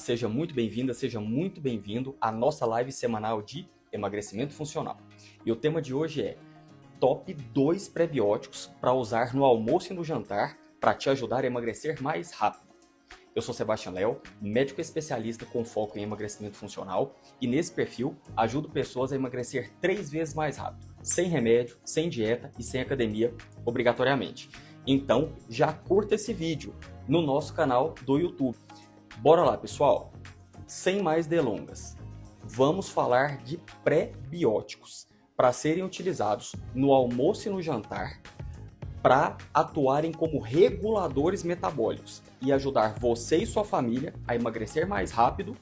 Seja muito bem-vinda, seja muito bem-vindo à nossa live semanal de emagrecimento funcional. E o tema de hoje é Top 2 prebióticos para usar no almoço e no jantar para te ajudar a emagrecer mais rápido. Eu sou Sebastião Léo, médico especialista com foco em emagrecimento funcional e nesse perfil ajudo pessoas a emagrecer 3 vezes mais rápido, sem remédio, sem dieta e sem academia, obrigatoriamente. Então já curta esse vídeo no nosso canal do YouTube. Bora lá, pessoal! Sem mais delongas, vamos falar de pré-bióticos para serem utilizados no almoço e no jantar para atuarem como reguladores metabólicos e ajudar você e sua família a emagrecer mais rápido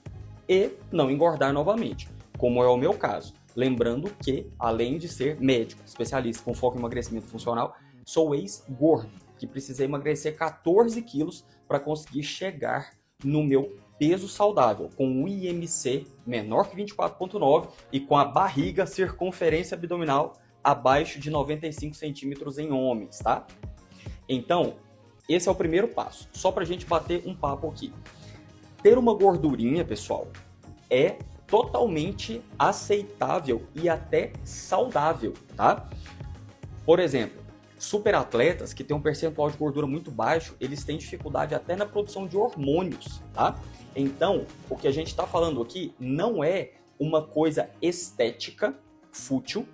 e não engordar novamente, como é o meu caso. Lembrando que, além de ser médico, especialista com foco em emagrecimento funcional, sou ex-gordo, que precisei emagrecer 14 quilos para conseguir chegar no meu peso saudável, com um IMC menor que 24,9 e com a barriga, circunferência abdominal abaixo de 95 centímetros em homens, tá? Então, esse é o primeiro passo, só para a gente bater um papo aqui. Ter uma gordurinha, pessoal, é totalmente aceitável e até saudável, tá? Por exemplo, superatletas que têm um percentual de gordura muito baixo, eles têm dificuldade até na produção de hormônios, tá? Então, o que a gente está falando aqui não é uma coisa estética, fútil,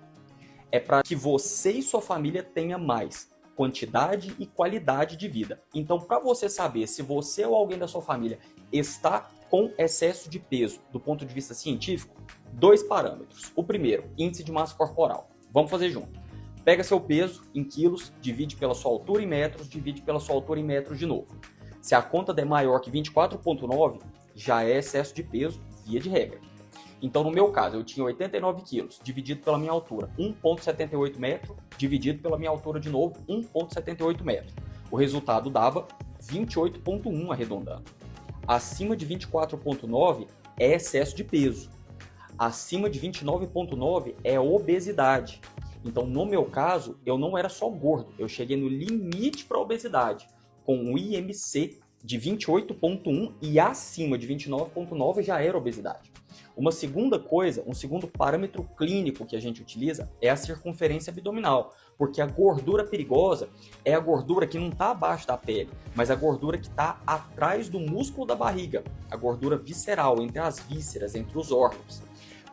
é para que você e sua família tenham mais quantidade e qualidade de vida. Então, para você saber se você ou alguém da sua família está com excesso de peso do ponto de vista científico, 2 parâmetros. O primeiro, índice de massa corporal. Vamos fazer junto. Pega seu peso em quilos, divide pela sua altura em metros, divide pela sua altura em metros de novo. Se a conta der maior que 24,9, já é excesso de peso, via de regra. Então, no meu caso, eu tinha 89 quilos, dividido pela minha altura, 1,78 metro, dividido pela minha altura de novo, 1,78 metro. O resultado dava 28,1 arredondando. Acima de 24,9 é excesso de peso. Acima de 29,9 é obesidade. Então, no meu caso, eu não era só gordo, eu cheguei no limite para obesidade, com um IMC de 28,1 e acima de 29,9 já era obesidade. Uma segunda coisa, um segundo parâmetro clínico que a gente utiliza é a circunferência abdominal, porque a gordura perigosa é a gordura que não está abaixo da pele, mas a gordura que está atrás do músculo da barriga, a gordura visceral, entre as vísceras, entre os órgãos.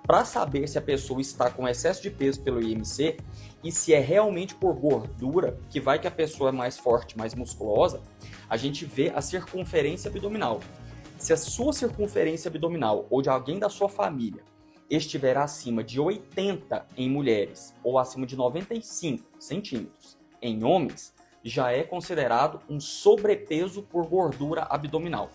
Para saber se a pessoa está com excesso de peso pelo IMC e se é realmente por gordura, que vai que a pessoa é mais forte, mais musculosa, a gente vê a circunferência abdominal. Se a sua circunferência abdominal ou de alguém da sua família estiver acima de 80 em mulheres ou acima de 95 centímetros em homens, já é considerado um sobrepeso por gordura abdominal.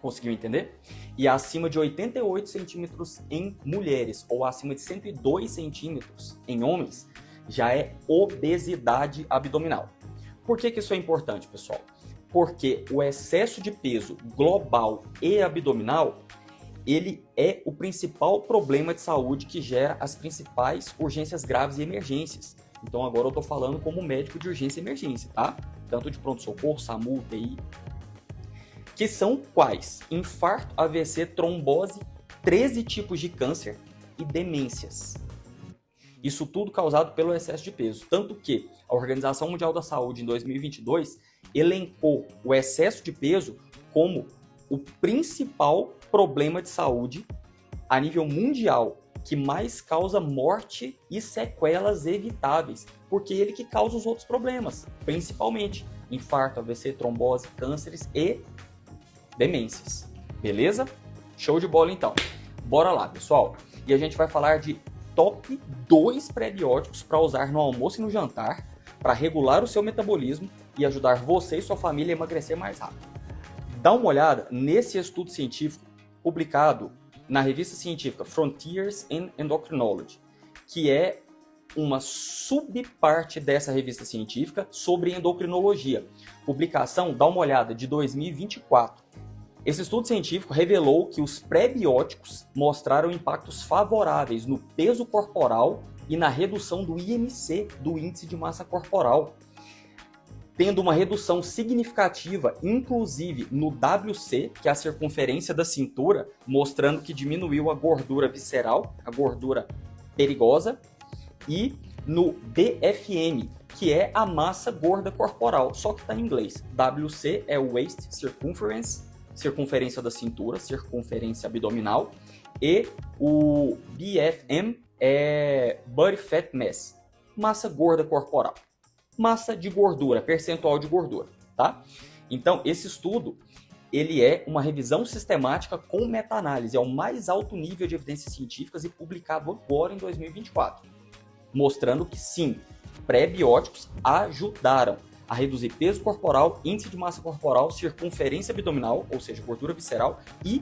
Conseguiu entender? E acima de 88 centímetros em mulheres ou acima de 102 centímetros em homens, já é obesidade abdominal. Por que isso é importante, pessoal? Porque o excesso de peso global e abdominal, ele é o principal problema de saúde que gera as principais urgências graves e emergências. Então agora eu estou falando como médico de urgência e emergência, tá? Tanto de pronto-socorro, SAMU, UTI. Que são quais? Infarto, AVC, trombose, 13 tipos de câncer e demências. Isso tudo causado pelo excesso de peso. Tanto que a Organização Mundial da Saúde, em 2022, elencou o excesso de peso como o principal problema de saúde a nível mundial, que mais causa morte e sequelas evitáveis, porque ele que causa os outros problemas, principalmente infarto, AVC, trombose, cânceres e demências. Beleza? Show de bola então. Bora lá, pessoal. E a gente vai falar de top 2 prebióticos para usar no almoço e no jantar para regular o seu metabolismo e ajudar você e sua família a emagrecer mais rápido. Dá uma olhada nesse estudo científico publicado na revista científica Frontiers in Endocrinology, que é uma subparte dessa revista científica sobre endocrinologia. Publicação, dá uma olhada, de 2024. Esse estudo científico revelou que os prebióticos mostraram impactos favoráveis no peso corporal e na redução do IMC, do índice de massa corporal. tendo uma redução significativa, inclusive no WC, que é a circunferência da cintura, mostrando que diminuiu a gordura visceral, a gordura perigosa, e no DFM, que é a massa gorda corporal, só que está em inglês. WC é Waist Circumference, circunferência da cintura, circunferência abdominal, e o BFM é Body Fat Mass, massa gorda corporal. Massa de gordura, percentual de gordura, tá? Então, esse estudo, ele é uma revisão sistemática com meta-análise, é o mais alto nível de evidências científicas e publicado agora em 2024, mostrando que sim, pré-bióticos ajudaram a reduzir peso corporal, índice de massa corporal, circunferência abdominal, ou seja, gordura visceral, e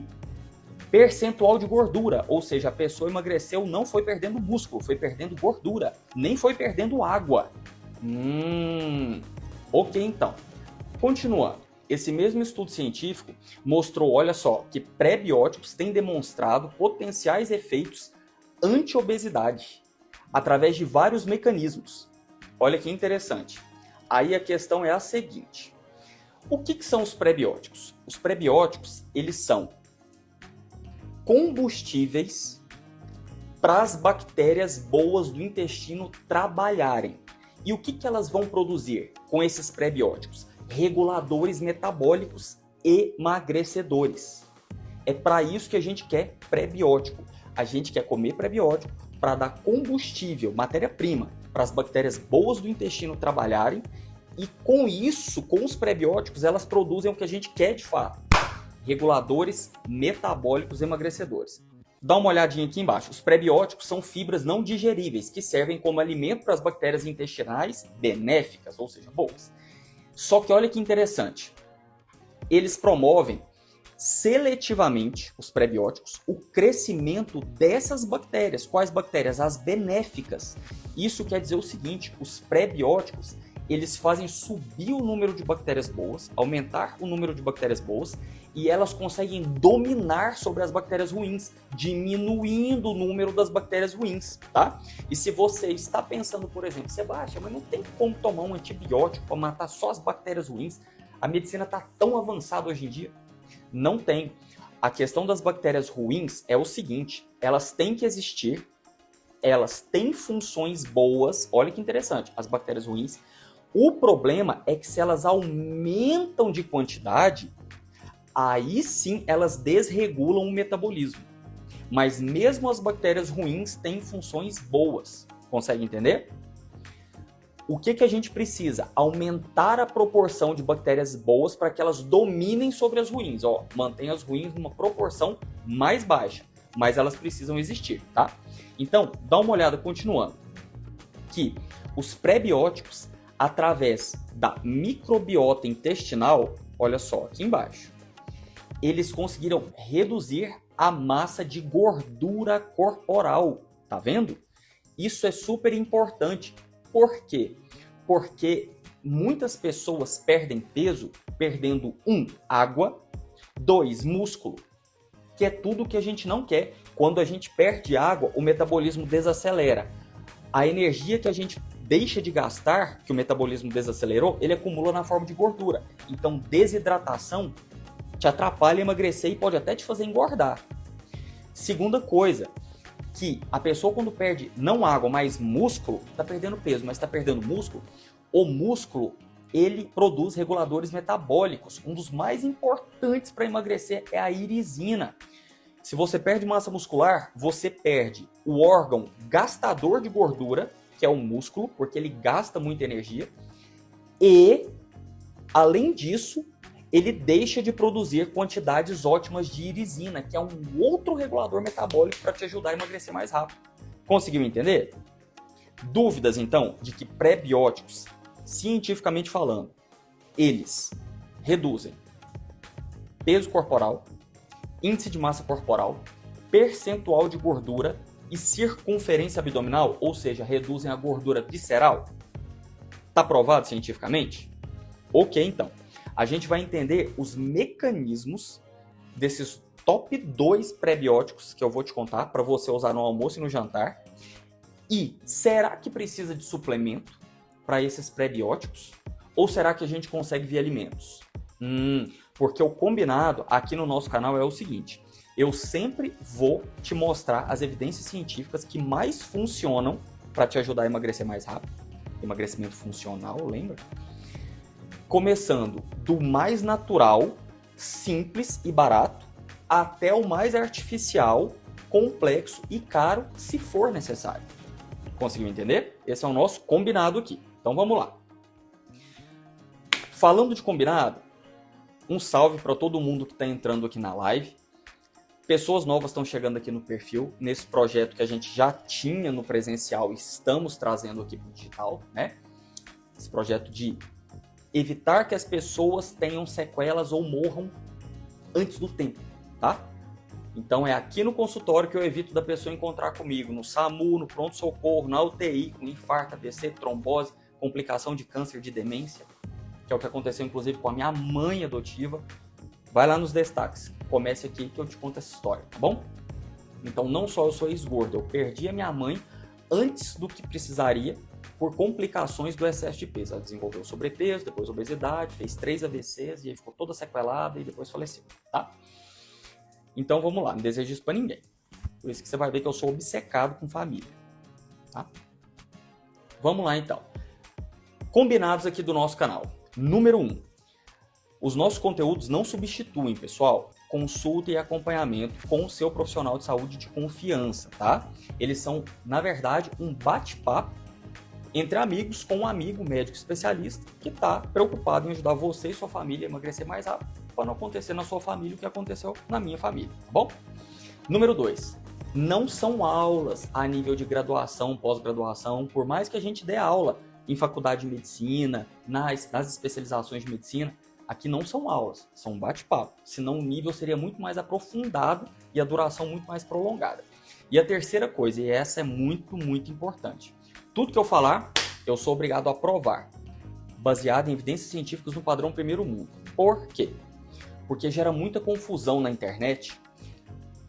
percentual de gordura, ou seja, a pessoa emagreceu, não foi perdendo músculo, foi perdendo gordura, nem foi perdendo água. Ok, então. Continuando, esse mesmo estudo científico mostrou, olha só, que pré-bióticos têm demonstrado potenciais efeitos anti-obesidade através de vários mecanismos. Olha que interessante. Aí a questão é a seguinte. O que são os pré-bióticos? Os pré-bióticos, eles são combustíveis para as bactérias boas do intestino trabalharem. E o que elas vão produzir com esses pré-bióticos? Reguladores metabólicos emagrecedores. É para isso que a gente quer pré-biótico. A gente quer comer pré-biótico para dar combustível, matéria-prima, para as bactérias boas do intestino trabalharem. E com isso, com os pré-bióticos, elas produzem o que a gente quer de fato. Reguladores metabólicos emagrecedores. Dá uma olhadinha aqui embaixo. Os pré-bióticos são fibras não digeríveis que servem como alimento para as bactérias intestinais benéficas, ou seja, boas. Só que olha que interessante. Eles promovem seletivamente, os pré-bióticos, o crescimento dessas bactérias. Quais bactérias? As benéficas. Isso quer dizer o seguinte, os pré-bióticos, eles fazem subir o número de bactérias boas, aumentar o número de bactérias boas, e elas conseguem dominar sobre as bactérias ruins, diminuindo o número das bactérias ruins, tá? E se você está pensando, por exemplo, Sebastião, mas não tem como tomar um antibiótico para matar só as bactérias ruins, a medicina está tão avançada hoje em dia. Não tem. A questão das bactérias ruins é o seguinte, elas têm que existir, elas têm funções boas, olha que interessante, as bactérias ruins. O problema é que se elas aumentam de quantidade, aí sim elas desregulam o metabolismo. Mas mesmo as bactérias ruins têm funções boas. Consegue entender? O que a gente precisa? Aumentar a proporção de bactérias boas para que elas dominem sobre as ruins. Mantém as ruins numa proporção mais baixa, mas elas precisam existir, tá? Então, dá uma olhada continuando. Que os pré-bióticos, através da microbiota intestinal, olha só aqui embaixo, eles conseguiram reduzir a massa de gordura corporal, tá vendo? Isso é super importante. Por quê? Porque muitas pessoas perdem peso perdendo 1, água, 2, músculo, que é tudo que a gente não quer. Quando a gente perde água, o metabolismo desacelera. A energia que a gente deixa de gastar, que o metabolismo desacelerou, ele acumula na forma de gordura. Então, desidratação te atrapalha a emagrecer e pode até te fazer engordar. Segunda coisa, que a pessoa quando perde não água, mas músculo, está perdendo peso, mas está perdendo músculo, o músculo, ele produz reguladores metabólicos. Um dos mais importantes para emagrecer é a irisina. Se você perde massa muscular, você perde o órgão gastador de gordura, que é o músculo, porque ele gasta muita energia, e, além disso, ele deixa de produzir quantidades ótimas de irisina, que é um outro regulador metabólico para te ajudar a emagrecer mais rápido. Conseguiu entender? Dúvidas, então, de que pré-bióticos, cientificamente falando, eles reduzem peso corporal, índice de massa corporal, percentual de gordura e circunferência abdominal, ou seja, reduzem a gordura visceral? Está provado cientificamente? Ok, então. A gente vai entender os mecanismos desses top 2 pré-bióticos que eu vou te contar para você usar no almoço e no jantar. E será que precisa de suplemento para esses pré-bióticos? Ou será que a gente consegue via alimentos? Porque o combinado aqui no nosso canal é o seguinte: eu sempre vou te mostrar as evidências científicas que mais funcionam para te ajudar a emagrecer mais rápido. Emagrecimento funcional, lembra? Começando do mais natural, simples e barato, até o mais artificial, complexo e caro, se for necessário. Conseguiu entender? Esse é o nosso combinado aqui. Então vamos lá. Falando de combinado, um salve para todo mundo que está entrando aqui na live. Pessoas novas estão chegando aqui no perfil, nesse projeto que a gente já tinha no presencial e estamos trazendo aqui para o digital, né? Esse projeto de evitar que as pessoas tenham sequelas ou morram antes do tempo, tá? Então é aqui no consultório que eu evito da pessoa encontrar comigo, no SAMU, no pronto-socorro, na UTI, com infarto, AVC, trombose, complicação de câncer, de demência, que é o que aconteceu inclusive com a minha mãe adotiva. Vai lá nos destaques, comece aqui que eu te conto essa história, tá bom? Então não só eu sou ex-gordo, eu perdi a minha mãe antes do que precisaria por complicações do excesso de peso. Ela desenvolveu sobrepeso, depois obesidade, fez 3 AVCs e aí ficou toda sequelada e depois faleceu, tá? Então vamos lá, não desejo isso pra ninguém. Por isso que você vai ver que eu sou obcecado com família, tá? Vamos lá então. Combinados aqui do nosso canal. Número 1. Os nossos conteúdos não substituem, pessoal, consulta e acompanhamento com o seu profissional de saúde de confiança, tá? Eles são, na verdade, um bate-papo entre amigos com um amigo médico especialista que está preocupado em ajudar você e sua família a emagrecer mais rápido para não acontecer na sua família o que aconteceu na minha família, tá bom? Número 2. Não são aulas a nível de graduação, pós-graduação, por mais que a gente dê aula em faculdade de medicina, nas especializações de medicina, aqui não são aulas, são um bate-papo, senão o nível seria muito mais aprofundado e a duração muito mais prolongada. E a terceira coisa, e essa é muito, muito importante, tudo que eu falar, eu sou obrigado a provar, baseado em evidências científicas no padrão primeiro mundo. Por quê? Porque gera muita confusão na internet,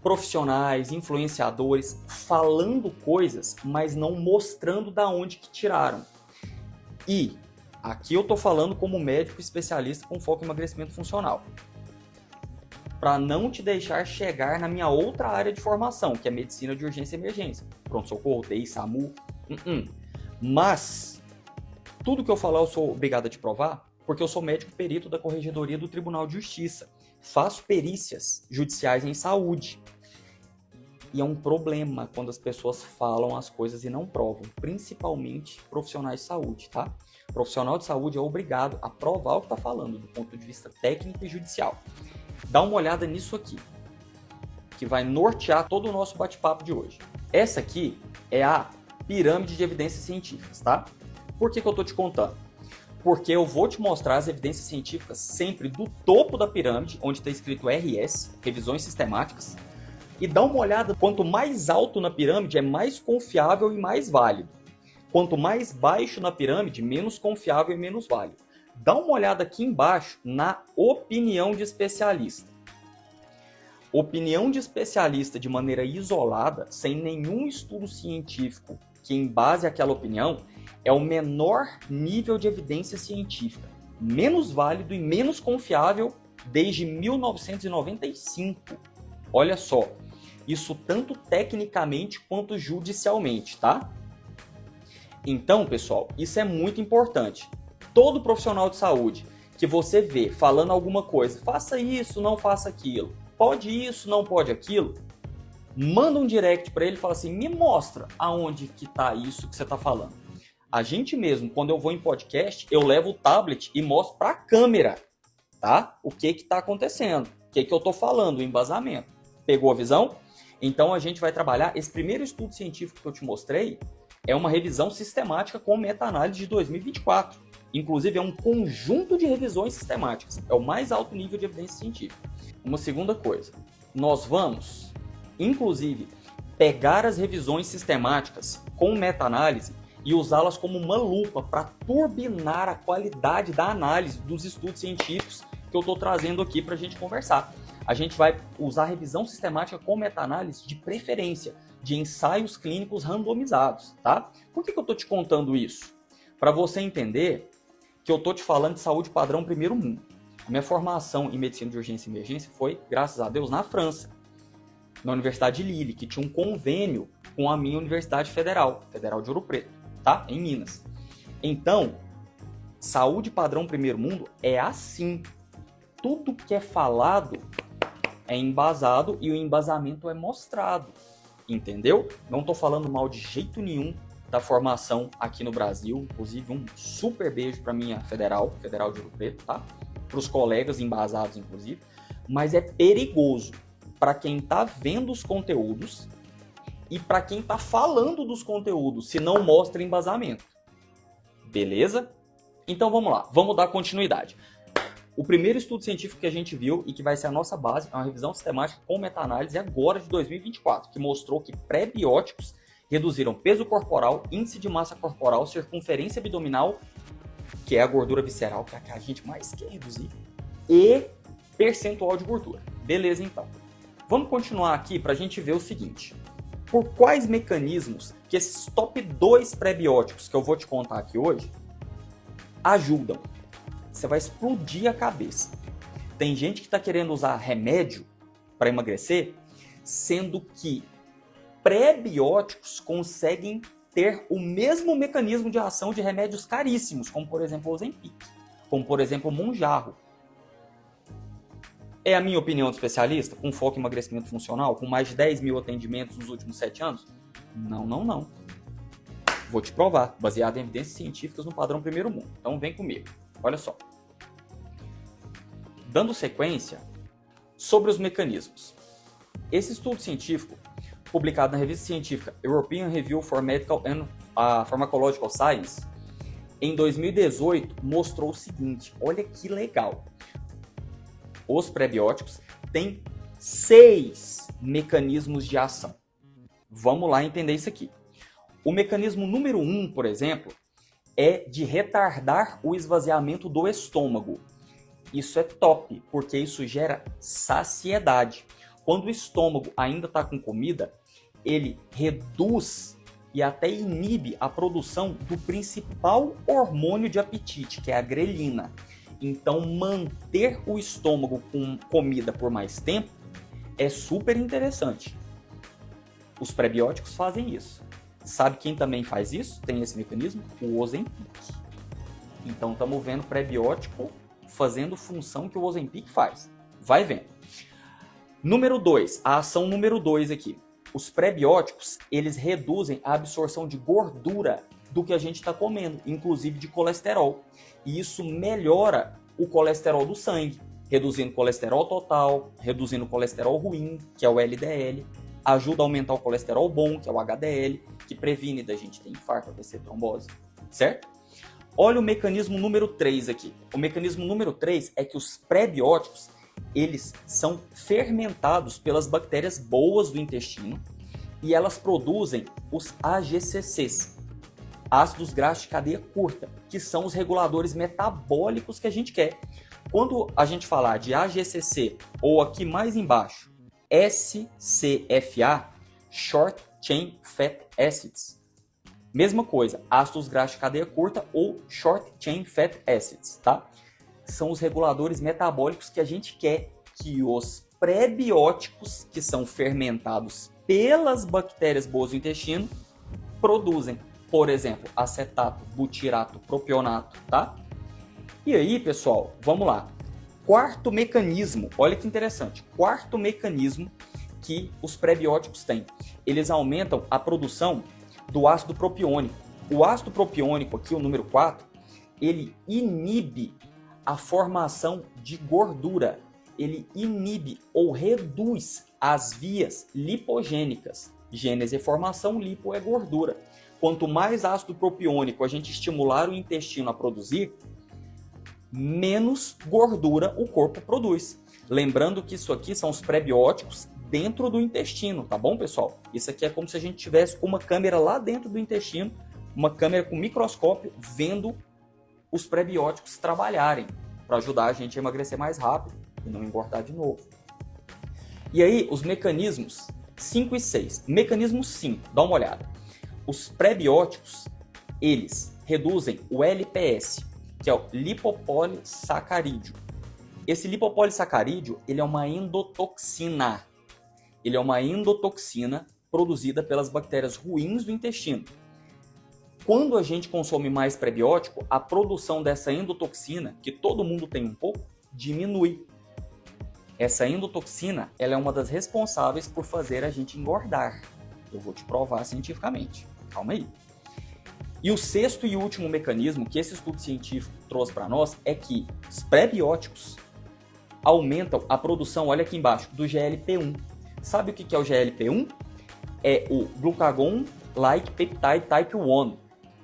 profissionais, influenciadores, falando coisas, mas não mostrando da onde que tiraram. E aqui eu estou falando como médico especialista com foco em emagrecimento funcional. Para não te deixar chegar na minha outra área de formação, que é medicina de urgência e emergência. Pronto-socorro, UTI, SAMU. Mas, tudo que eu falar eu sou obrigado a te provar, porque eu sou médico perito da Corregedoria do Tribunal de Justiça. Faço perícias judiciais em saúde. E é um problema quando as pessoas falam as coisas e não provam, principalmente profissionais de saúde, tá? O profissional de saúde é obrigado a provar o que está falando, do ponto de vista técnico e judicial. Dá uma olhada nisso aqui, que vai nortear todo o nosso bate-papo de hoje. Essa aqui é a pirâmide de evidências científicas, tá? Por que eu estou te contando? Porque eu vou te mostrar as evidências científicas sempre do topo da pirâmide, onde está escrito RS, revisões sistemáticas, e dá uma olhada, quanto mais alto na pirâmide é mais confiável e mais válido. Quanto mais baixo na pirâmide, menos confiável e menos válido. Dá uma olhada aqui embaixo na opinião de especialista. Opinião de especialista de maneira isolada, sem nenhum estudo científico que embase aquela opinião, é o menor nível de evidência científica, menos válido e menos confiável desde 1995. Olha só, isso tanto tecnicamente quanto judicialmente, tá? Então, pessoal, isso é muito importante. Todo profissional de saúde que você vê falando alguma coisa, faça isso, não faça aquilo, pode isso, não pode aquilo, manda um direct para ele e fala assim, me mostra aonde que tá isso que você tá falando. A gente mesmo, quando eu vou em podcast, eu levo o tablet e mostro para a câmera, tá? O que tá acontecendo, o que eu tô falando, o embasamento. Pegou a visão? Então a gente vai trabalhar, esse primeiro estudo científico que eu te mostrei, é uma revisão sistemática com meta-análise de 2024. Inclusive, é um conjunto de revisões sistemáticas. É o mais alto nível de evidência científica. Uma segunda coisa, nós vamos, inclusive, pegar as revisões sistemáticas com meta-análise e usá-las como uma lupa para turbinar a qualidade da análise dos estudos científicos que eu estou trazendo aqui para a gente conversar. A gente vai usar revisão sistemática com meta-análise de preferência, de ensaios clínicos randomizados, tá? Por que eu estou te contando isso? Para você entender que eu tô te falando de saúde padrão primeiro mundo. A minha formação em medicina de urgência e emergência foi, graças a Deus, na França, na Universidade de Lille, que tinha um convênio com a minha Universidade Federal de Ouro Preto, tá? Em Minas. Então, saúde padrão primeiro mundo é assim. Tudo que é falado é embasado e o embasamento é mostrado, entendeu? Não tô falando mal de jeito nenhum da formação aqui no Brasil, inclusive um super beijo para minha Federal de Ouro Preto, tá? Para os colegas embasados, inclusive, mas é perigoso para quem está vendo os conteúdos e para quem está falando dos conteúdos, se não mostra embasamento. Beleza? Então vamos lá, vamos dar continuidade. O primeiro estudo científico que a gente viu e que vai ser a nossa base é uma revisão sistemática com meta-análise agora de 2024, que mostrou que pré-bióticos reduziram peso corporal, índice de massa corporal, circunferência abdominal, que é a gordura visceral, que é a que a gente mais quer reduzir, e percentual de gordura. Beleza, então. Vamos continuar aqui para a gente ver o seguinte. Por quais mecanismos que esses top 2 pré-bióticos que eu vou te contar aqui hoje ajudam? Você vai explodir a cabeça. Tem gente que está querendo usar remédio para emagrecer, sendo que pré-bióticos conseguem ter o mesmo mecanismo de ação de remédios caríssimos, como por exemplo o Ozempic, como por exemplo o Mounjaro. É a minha opinião de especialista, com foco em emagrecimento funcional, com mais de 10 mil atendimentos nos últimos 7 anos? Não. Vou te provar, baseado em evidências científicas no padrão primeiro mundo. Então vem comigo. Olha só. Dando sequência sobre os mecanismos. Esse estudo científico, publicado na revista científica European Review for Medical and Pharmacological Science, em 2018, mostrou o seguinte. Olha que legal. Os prebióticos têm 6 mecanismos de ação. Vamos lá entender isso aqui. O mecanismo número 1, por exemplo, é de retardar o esvaziamento do estômago. Isso é top, porque isso gera saciedade. Quando o estômago ainda está com comida, ele reduz e até inibe a produção do principal hormônio de apetite, que é a grelina. Então, manter o estômago com comida por mais tempo é super interessante. Os prebióticos fazem isso. Sabe quem também faz isso? Tem esse mecanismo? O Ozempic. Então, estamos vendo prebiótico fazendo função que o Ozempic faz. Vai vendo. Número 2, a ação número 2 aqui. Os prebióticos, eles reduzem a absorção de gordura do que a gente está comendo, inclusive de colesterol. E isso melhora o colesterol do sangue, reduzindo o colesterol total, reduzindo o colesterol ruim, que é o LDL, ajuda a aumentar o colesterol bom, que é o HDL, que previne da gente ter infarto, AVC, trombose, certo? Olha o mecanismo número 3 aqui. O mecanismo número 3 é que os prebióticos, eles são fermentados pelas bactérias boas do intestino e elas produzem os AGCCs, ácidos graxos de cadeia curta, que são os reguladores metabólicos que a gente quer. Quando a gente falar de AGCC, ou aqui mais embaixo, SCFA, Short Chain Fat Acids, mesma coisa, ácidos graxos de cadeia curta ou Short Chain Fat Acids, tá? São os reguladores metabólicos que a gente quer que os prebióticos, que são fermentados pelas bactérias boas do intestino, produzem. Por exemplo, acetato, butirato, propionato, tá? E aí, pessoal, vamos lá. Quarto mecanismo, olha que interessante. Quarto mecanismo que os prebióticos têm. Eles aumentam a produção do ácido propiônico. O ácido propiônico, aqui o número 4, ele inibe a formação de gordura. Ele inibe ou reduz as vias lipogênicas. Gênese é formação, lipo é gordura. Quanto mais ácido propiônico a gente estimular o intestino a produzir, menos gordura o corpo produz. Lembrando que isso aqui são os prebióticos dentro do intestino, tá bom, pessoal? Isso aqui é como se a gente tivesse uma câmera lá dentro do intestino, uma câmera com microscópio, vendo os prebióticos trabalharem para ajudar a gente a emagrecer mais rápido e não engordar de novo. E aí, os mecanismos 5 e 6. Mecanismo 5, dá uma olhada. Os prebióticos, eles reduzem o LPS, que é o lipopolissacarídeo. Esse lipopolissacarídeo, ele é uma endotoxina. Ele é uma endotoxina produzida pelas bactérias ruins do intestino. Quando a gente consome mais prebiótico, a produção dessa endotoxina, que todo mundo tem um pouco, diminui. Essa endotoxina, ela é uma das responsáveis por fazer a gente engordar. Eu vou te provar cientificamente. Calma aí. E o sexto e último mecanismo que esse estudo científico trouxe para nós é que os prebióticos aumentam a produção, olha aqui embaixo, do GLP-1. Sabe o que é o GLP-1? É o Glucagon-like Peptide Type 1.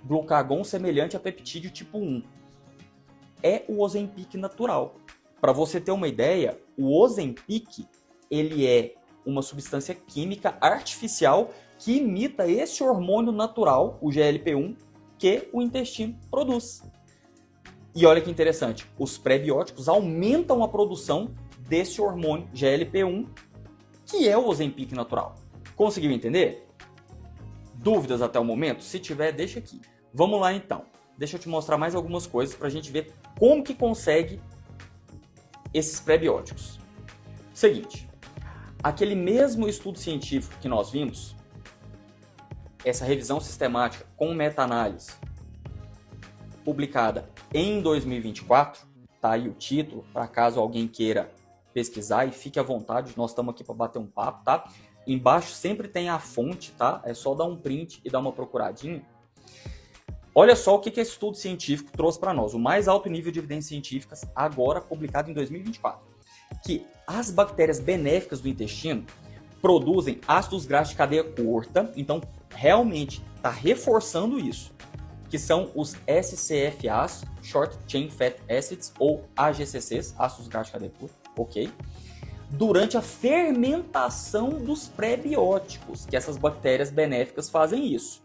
Glucagon semelhante a peptídeo tipo 1. É o Ozempic natural. Para você ter uma ideia, o Ozempic, ele é uma substância química artificial que imita esse hormônio natural, o GLP-1, que o intestino produz. E olha que interessante, os prebióticos aumentam a produção desse hormônio GLP-1, que é o Ozempic natural. Conseguiu entender? Dúvidas até o momento? Se tiver, deixa aqui. Vamos lá então. Deixa eu te mostrar mais algumas coisas para a gente ver como que consegue esses prebióticos. Seguinte, aquele mesmo estudo científico que nós vimos, essa revisão sistemática com meta-análise, publicada em 2024, tá aí o título, para caso alguém queira pesquisar e fique à vontade, nós estamos aqui para bater um papo, tá? Embaixo sempre tem a fonte, tá? É só dar um print e dar uma procuradinha. Olha só o que esse estudo científico trouxe para nós, o mais alto nível de evidências científicas, agora publicado em 2024, que as bactérias benéficas do intestino produzem ácidos graxos de cadeia curta, então realmente está reforçando isso, que são os SCFAs, Short Chain Fatty Acids, ou AGCCs, ácidos graxos de cadeia curta, ok? Durante a fermentação dos prebióticos, que essas bactérias benéficas fazem isso.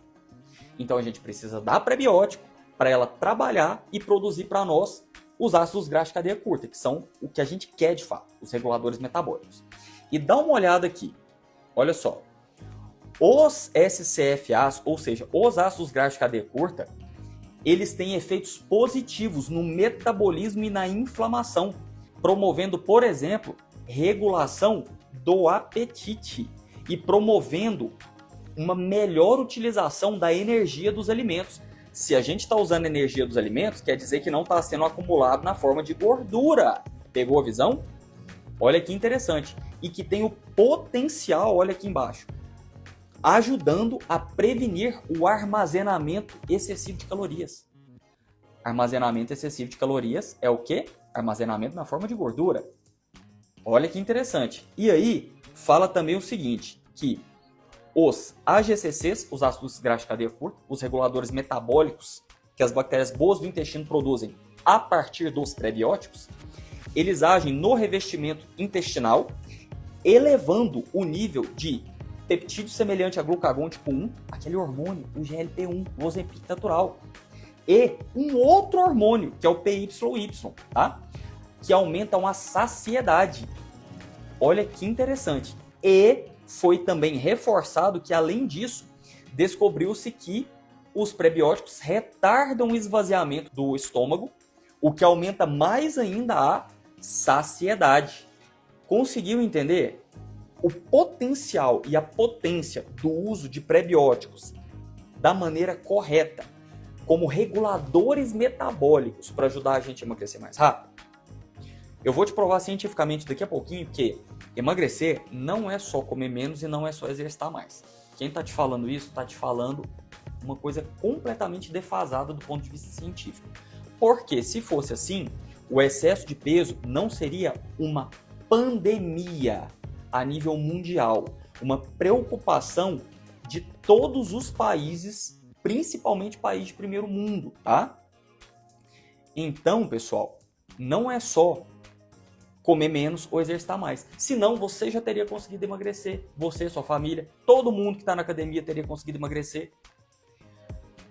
Então a gente precisa dar prebiótico para ela trabalhar e produzir para nós os ácidos graxos de cadeia curta, que são o que a gente quer de fato, os reguladores metabólicos. E dá uma olhada aqui, olha só. Os SCFAs, ou seja, os ácidos graxos de cadeia curta, eles têm efeitos positivos no metabolismo e na inflamação, promovendo, por exemplo, regulação do apetite e promovendo uma melhor utilização da energia dos alimentos. Se a gente está usando a energia dos alimentos, quer dizer que não está sendo acumulado na forma de gordura. Pegou a visão? Olha que interessante. E que tem o potencial, olha aqui embaixo, ajudando a prevenir o armazenamento excessivo de calorias. Armazenamento excessivo de calorias é o quê? Armazenamento na forma de gordura. Olha que interessante. E aí, fala também o seguinte, que os AGCCs, os ácidos graxos de cadeia curta, os reguladores metabólicos que as bactérias boas do intestino produzem a partir dos prebióticos, eles agem no revestimento intestinal, elevando o nível de peptídeo semelhante a glucagon tipo 1, aquele hormônio, o GLP-1, o Ozempic natural, e um outro hormônio, que é o PYY, tá? Que aumentam a saciedade. Olha que interessante. E foi também reforçado que, além disso, descobriu-se que os prebióticos retardam o esvaziamento do estômago, o que aumenta mais ainda a saciedade. Conseguiu entender? O potencial e a potência do uso de prebióticos da maneira correta, como reguladores metabólicos para ajudar a gente a emagrecer mais rápido? Eu vou te provar cientificamente daqui a pouquinho que emagrecer não é só comer menos e não é só exercitar mais. Quem está te falando isso está te falando uma coisa completamente defasada do ponto de vista científico. Porque se fosse assim, o excesso de peso não seria uma pandemia a nível mundial, uma preocupação de todos os países, principalmente países de primeiro mundo, tá? Então, pessoal, não é só comer menos ou exercitar mais. Senão você já teria conseguido emagrecer. Você, sua família, todo mundo que está na academia teria conseguido emagrecer.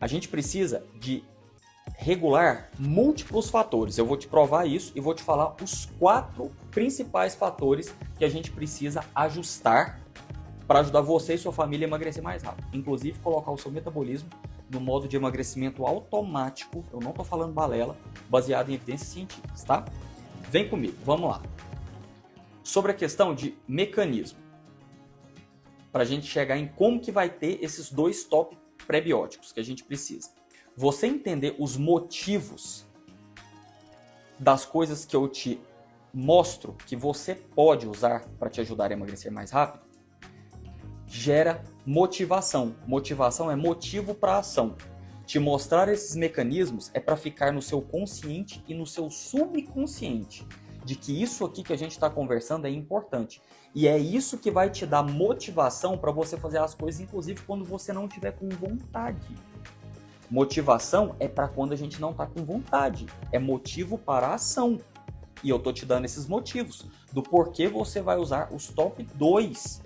A gente precisa de regular múltiplos fatores. Eu vou te provar isso e vou te falar os 4 principais fatores que a gente precisa ajustar para ajudar você e sua família a emagrecer mais rápido. Inclusive, colocar o seu metabolismo no modo de emagrecimento automático, eu não estou falando balela, baseado em evidências científicas, tá? Vem comigo, vamos lá. Sobre a questão de mecanismo, para a gente chegar em como que vai ter esses dois top prebióticos que a gente precisa. Você entender os motivos das coisas que eu te mostro que você pode usar para te ajudar a emagrecer mais rápido, gera motivação. Motivação é motivo para ação. Te mostrar esses mecanismos é para ficar no seu consciente e no seu subconsciente de que isso aqui que a gente está conversando é importante. E é isso que vai te dar motivação para você fazer as coisas, inclusive quando você não estiver com vontade. Motivação é para quando a gente não está com vontade. É motivo para a ação. E eu tô te dando esses motivos do porquê você vai usar os top 2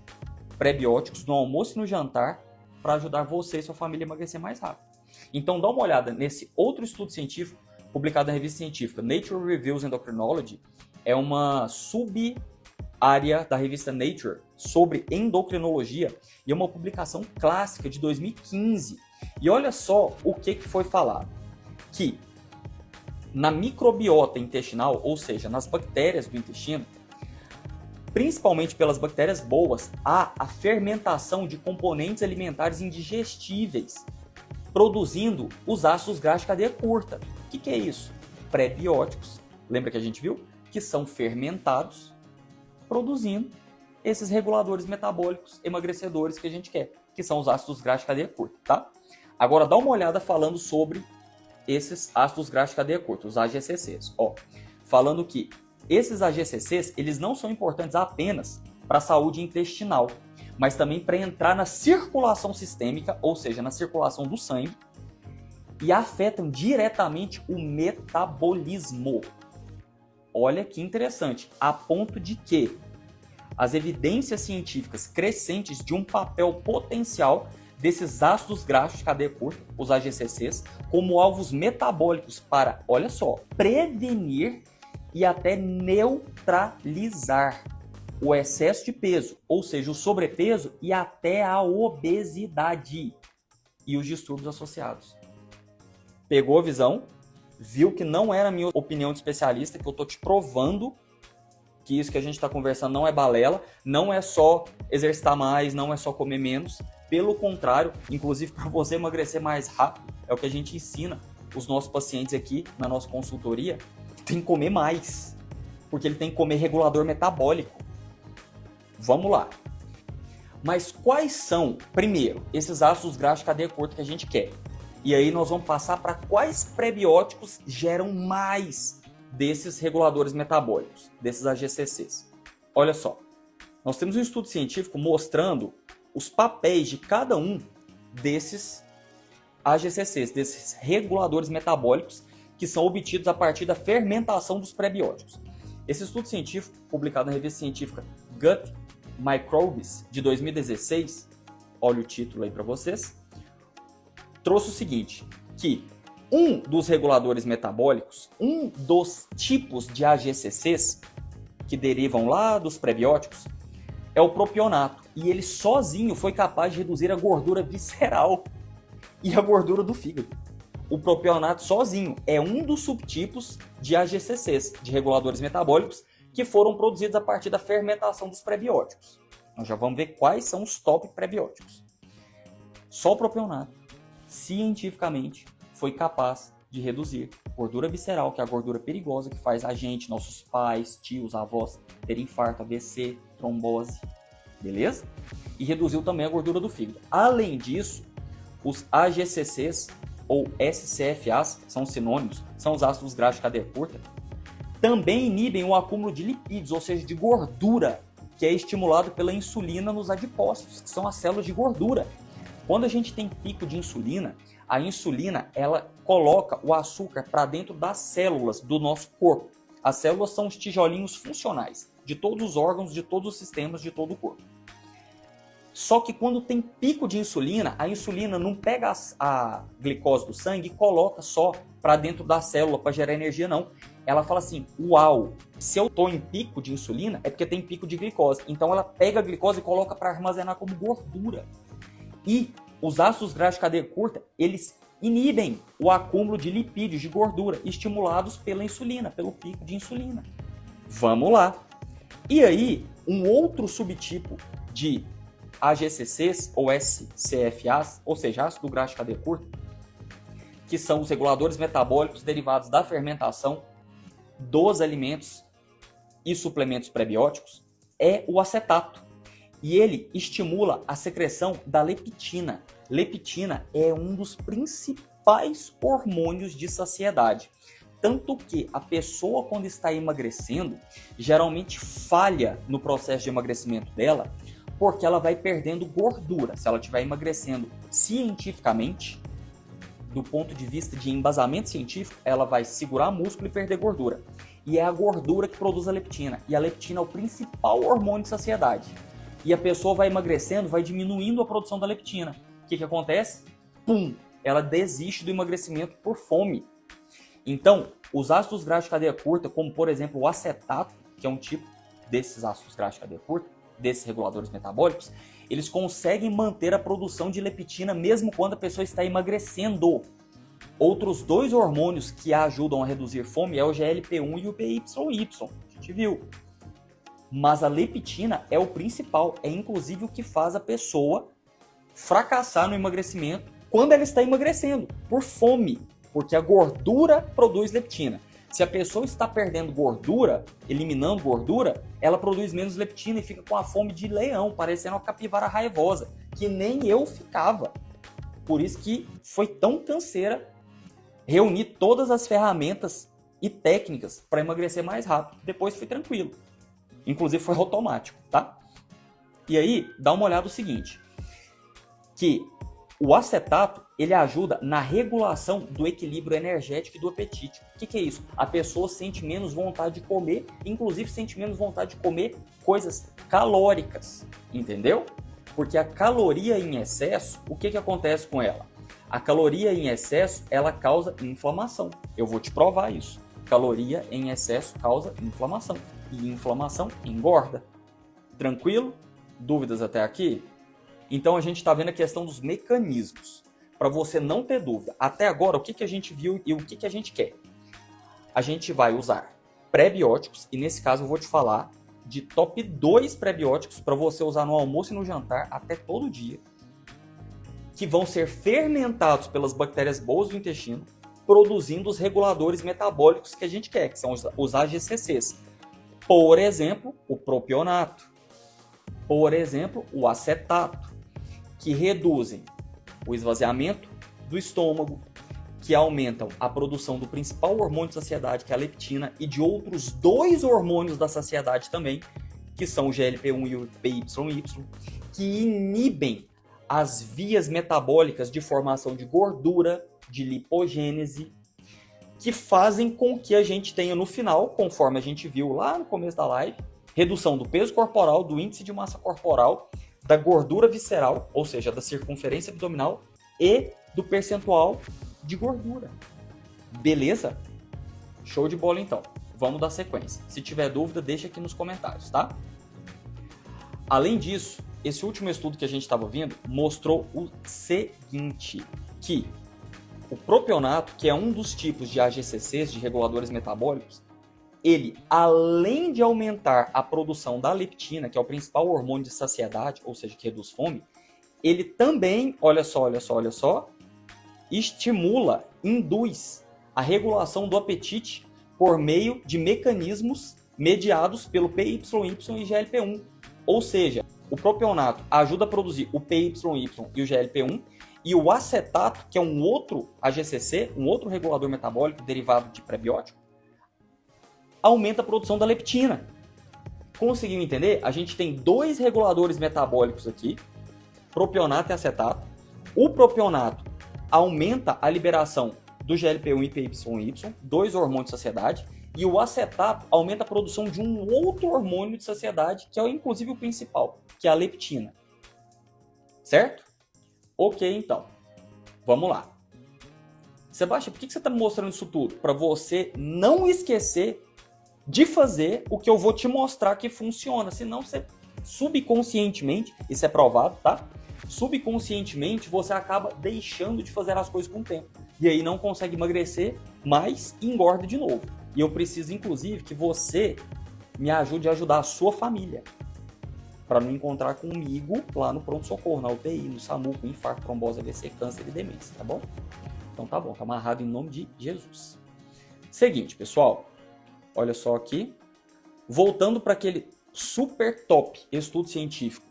prebióticos no almoço e no jantar para ajudar você e sua família a emagrecer mais rápido. Então dá uma olhada nesse outro estudo científico publicado na revista científica Nature Reviews Endocrinology. É uma sub-área da revista Nature sobre endocrinologia e é uma publicação clássica de 2015. E olha só o que foi falado. Que na microbiota intestinal, ou seja, nas bactérias do intestino, principalmente pelas bactérias boas, há a fermentação de componentes alimentares indigestíveis, produzindo os ácidos graxos de cadeia curta. O que é isso? Prebióticos. Lembra que a gente viu? Que são fermentados, produzindo esses reguladores metabólicos emagrecedores que a gente quer, que são os ácidos graxos de cadeia curta, tá? Agora dá uma olhada falando sobre esses ácidos graxos de cadeia curta, os AGCCs. Ó, falando que esses AGCCs, eles não são importantes apenas para a saúde intestinal, mas também para entrar na circulação sistêmica, ou seja, na circulação do sangue, e afetam diretamente o metabolismo. Olha que interessante, a ponto de que as evidências científicas crescentes de um papel potencial desses ácidos graxos de cadeia curta, os AGCCs, como alvos metabólicos para, olha só, prevenir e até neutralizar o excesso de peso, ou seja, o sobrepeso e até a obesidade e os distúrbios associados. Pegou a visão? Viu que não era a minha opinião de especialista, que eu estou te provando que isso que a gente está conversando não é balela, não é só exercitar mais, não é só comer menos. Pelo contrário, inclusive para você emagrecer mais rápido, é o que a gente ensina os nossos pacientes aqui na nossa consultoria, tem que comer mais, porque ele tem que comer regulador metabólico. Vamos lá. Mas quais são, primeiro, esses ácidos graxos de cadeia curta que a gente quer? E aí nós vamos passar para quais prebióticos geram mais desses reguladores metabólicos, desses AGCCs. Olha só, nós temos um estudo científico mostrando os papéis de cada um desses AGCCs, desses reguladores metabólicos que são obtidos a partir da fermentação dos prebióticos. Esse estudo científico, publicado na revista científica Gut Microbes, de 2016, olha o título aí para vocês, trouxe o seguinte, que um dos reguladores metabólicos, um dos tipos de AGCCs que derivam lá dos prebióticos, é o propionato. E ele sozinho foi capaz de reduzir a gordura visceral e a gordura do fígado. O propionato sozinho é um dos subtipos de AGCCs, de reguladores metabólicos, que foram produzidos a partir da fermentação dos prebióticos. Nós já vamos ver quais são os top prebióticos. Só o propionato, cientificamente, foi capaz de reduzir gordura visceral, que é a gordura perigosa que faz a gente, nossos pais, tios, avós, terem infarto, AVC, trombose, beleza? E reduziu também a gordura do fígado. Além disso, os AGCCs ou SCFAs, são sinônimos, são os ácidos graxos de cadeia curta, também inibem o acúmulo de lipídios, ou seja, de gordura, que é estimulado pela insulina nos adipócitos, que são as células de gordura. Quando a gente tem pico de insulina, a insulina ela coloca o açúcar para dentro das células do nosso corpo. As células são os tijolinhos funcionais de todos os órgãos, de todos os sistemas, de todo o corpo. Só que quando tem pico de insulina, a insulina não pega a glicose do sangue e coloca só para dentro da célula para gerar energia, não. Ela fala assim, uau, se eu estou em pico de insulina é porque tem pico de glicose. Então ela pega a glicose e coloca para armazenar como gordura. E Os ácidos graxos de cadeia curta, eles inibem o acúmulo de lipídios, de gordura, estimulados pela insulina, pelo pico de insulina. Vamos lá. E aí, um outro subtipo de AGCCs ou SCFAs, ou seja, ácido graxo de cadeia curta, que são os reguladores metabólicos derivados da fermentação dos alimentos e suplementos prebióticos, é o acetato. E ele estimula a secreção da leptina. Leptina é um dos principais hormônios de saciedade. Tanto que a pessoa, quando está emagrecendo, geralmente falha no processo de emagrecimento dela, porque ela vai perdendo gordura. Se ela estiver emagrecendo cientificamente, do ponto de vista de embasamento científico, ela vai segurar músculo e perder gordura. E é a gordura que produz a leptina. E a leptina é o principal hormônio de saciedade. E a pessoa vai emagrecendo, vai diminuindo a produção da leptina. O que acontece? Pum! Ela desiste do emagrecimento por fome. Então, os ácidos graxos de cadeia curta, como por exemplo o acetato, que é um tipo desses ácidos graxos de cadeia curta, desses reguladores metabólicos, eles conseguem manter a produção de leptina mesmo quando a pessoa está emagrecendo. Outros dois hormônios que ajudam a reduzir fome é o GLP-1 e o PYY, a gente viu. Mas a leptina é o principal, é inclusive o que faz a pessoa fracassar no emagrecimento quando ela está emagrecendo, por fome, porque a gordura produz leptina. Se a pessoa está perdendo gordura, eliminando gordura, ela produz menos leptina e fica com a fome de leão, parecendo uma capivara raivosa, que nem eu ficava. Por isso que foi tão canseira reunir todas as ferramentas e técnicas para emagrecer mais rápido. Depois foi tranquilo. Inclusive foi automático, tá? E aí, dá uma olhada no seguinte, que o acetato, ele ajuda na regulação do equilíbrio energético e do apetite. O que é isso? A pessoa sente menos vontade de comer, inclusive sente menos vontade de comer coisas calóricas, entendeu? Porque a caloria em excesso, o que acontece com ela? A caloria em excesso, ela causa inflamação. Eu vou te provar isso. Caloria em excesso causa inflamação. E inflamação engorda. Tranquilo? Dúvidas até aqui? Então a gente está vendo a questão dos mecanismos. Para você não ter dúvida. Até agora, o que a gente viu e o que a gente quer? A gente vai usar prebióticos, e nesse caso eu vou te falar de top 2 prebióticos para você usar no almoço e no jantar até todo dia, que vão ser fermentados pelas bactérias boas do intestino, produzindo os reguladores metabólicos que a gente quer, que são os AGCCs. Por exemplo, o propionato. Por exemplo, o acetato, que reduzem o esvaziamento do estômago, que aumentam a produção do principal hormônio de saciedade, que é a leptina, e de outros dois hormônios da saciedade também, que são o GLP-1 e o PYY, que inibem as vias metabólicas de formação de gordura, de lipogênese, que fazem com que a gente tenha no final, conforme a gente viu lá no começo da live, redução do peso corporal, do índice de massa corporal, da gordura visceral, ou seja, da circunferência abdominal, e do percentual de gordura. Beleza? Show de bola então. Vamos dar sequência. Se tiver dúvida, deixa aqui nos comentários, tá? Além disso, esse último estudo que a gente estava vendo mostrou o seguinte, que o propionato, que é um dos tipos de AGCCs, de reguladores metabólicos, ele, além de aumentar a produção da leptina, que é o principal hormônio de saciedade, ou seja, que reduz fome, ele também, olha só, estimula, induz a regulação do apetite por meio de mecanismos mediados pelo PYY e GLP-1. Ou seja, o propionato ajuda a produzir o PYY e o GLP-1, e o acetato, que é um outro AGCC, um outro regulador metabólico derivado de prebiótico, aumenta a produção da leptina. Conseguiu entender? A gente tem dois reguladores metabólicos aqui, propionato e acetato. O propionato aumenta a liberação do GLP-1 e PYY, dois hormônios de saciedade, e o acetato aumenta a produção de um outro hormônio de saciedade, que é inclusive o principal, que é a leptina. Certo? Ok, então. Vamos lá. Sebastião, por que você está me mostrando isso tudo? Para você não esquecer de fazer o que eu vou te mostrar que funciona, senão você subconscientemente, isso é provado, tá? Subconscientemente você acaba deixando de fazer as coisas com o tempo. E aí não consegue emagrecer, mas engorda de novo. E eu preciso, inclusive, que você me ajude a ajudar a sua família. Para não encontrar comigo lá no pronto-socorro, na UTI, no SAMU, com infarto, trombose, AVC, câncer e demência, tá bom? Então tá bom, tá amarrado em nome de Jesus. Seguinte, pessoal, olha só aqui. Voltando para aquele super top estudo científico,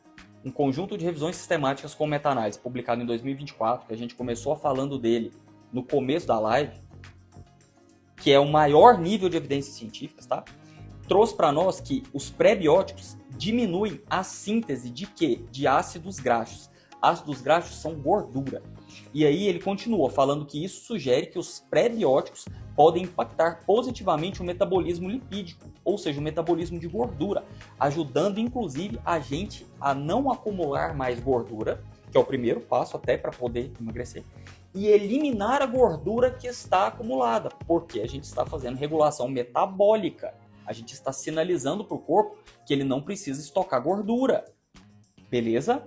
um conjunto de revisões sistemáticas com meta-análise, publicado em 2024, que a gente começou falando dele no começo da live, que é o maior nível de evidências científicas, tá? Trouxe para nós que os pré-bióticos diminuem a síntese de quê? De ácidos graxos. Ácidos graxos são gordura. E aí ele continua falando que isso sugere que os pré-bióticos podem impactar positivamente o metabolismo lipídico, ou seja, o metabolismo de gordura, ajudando inclusive a gente a não acumular mais gordura, que é o primeiro passo até para poder emagrecer, e eliminar a gordura que está acumulada, porque a gente está fazendo regulação metabólica. A gente está sinalizando para o corpo que ele não precisa estocar gordura. Beleza?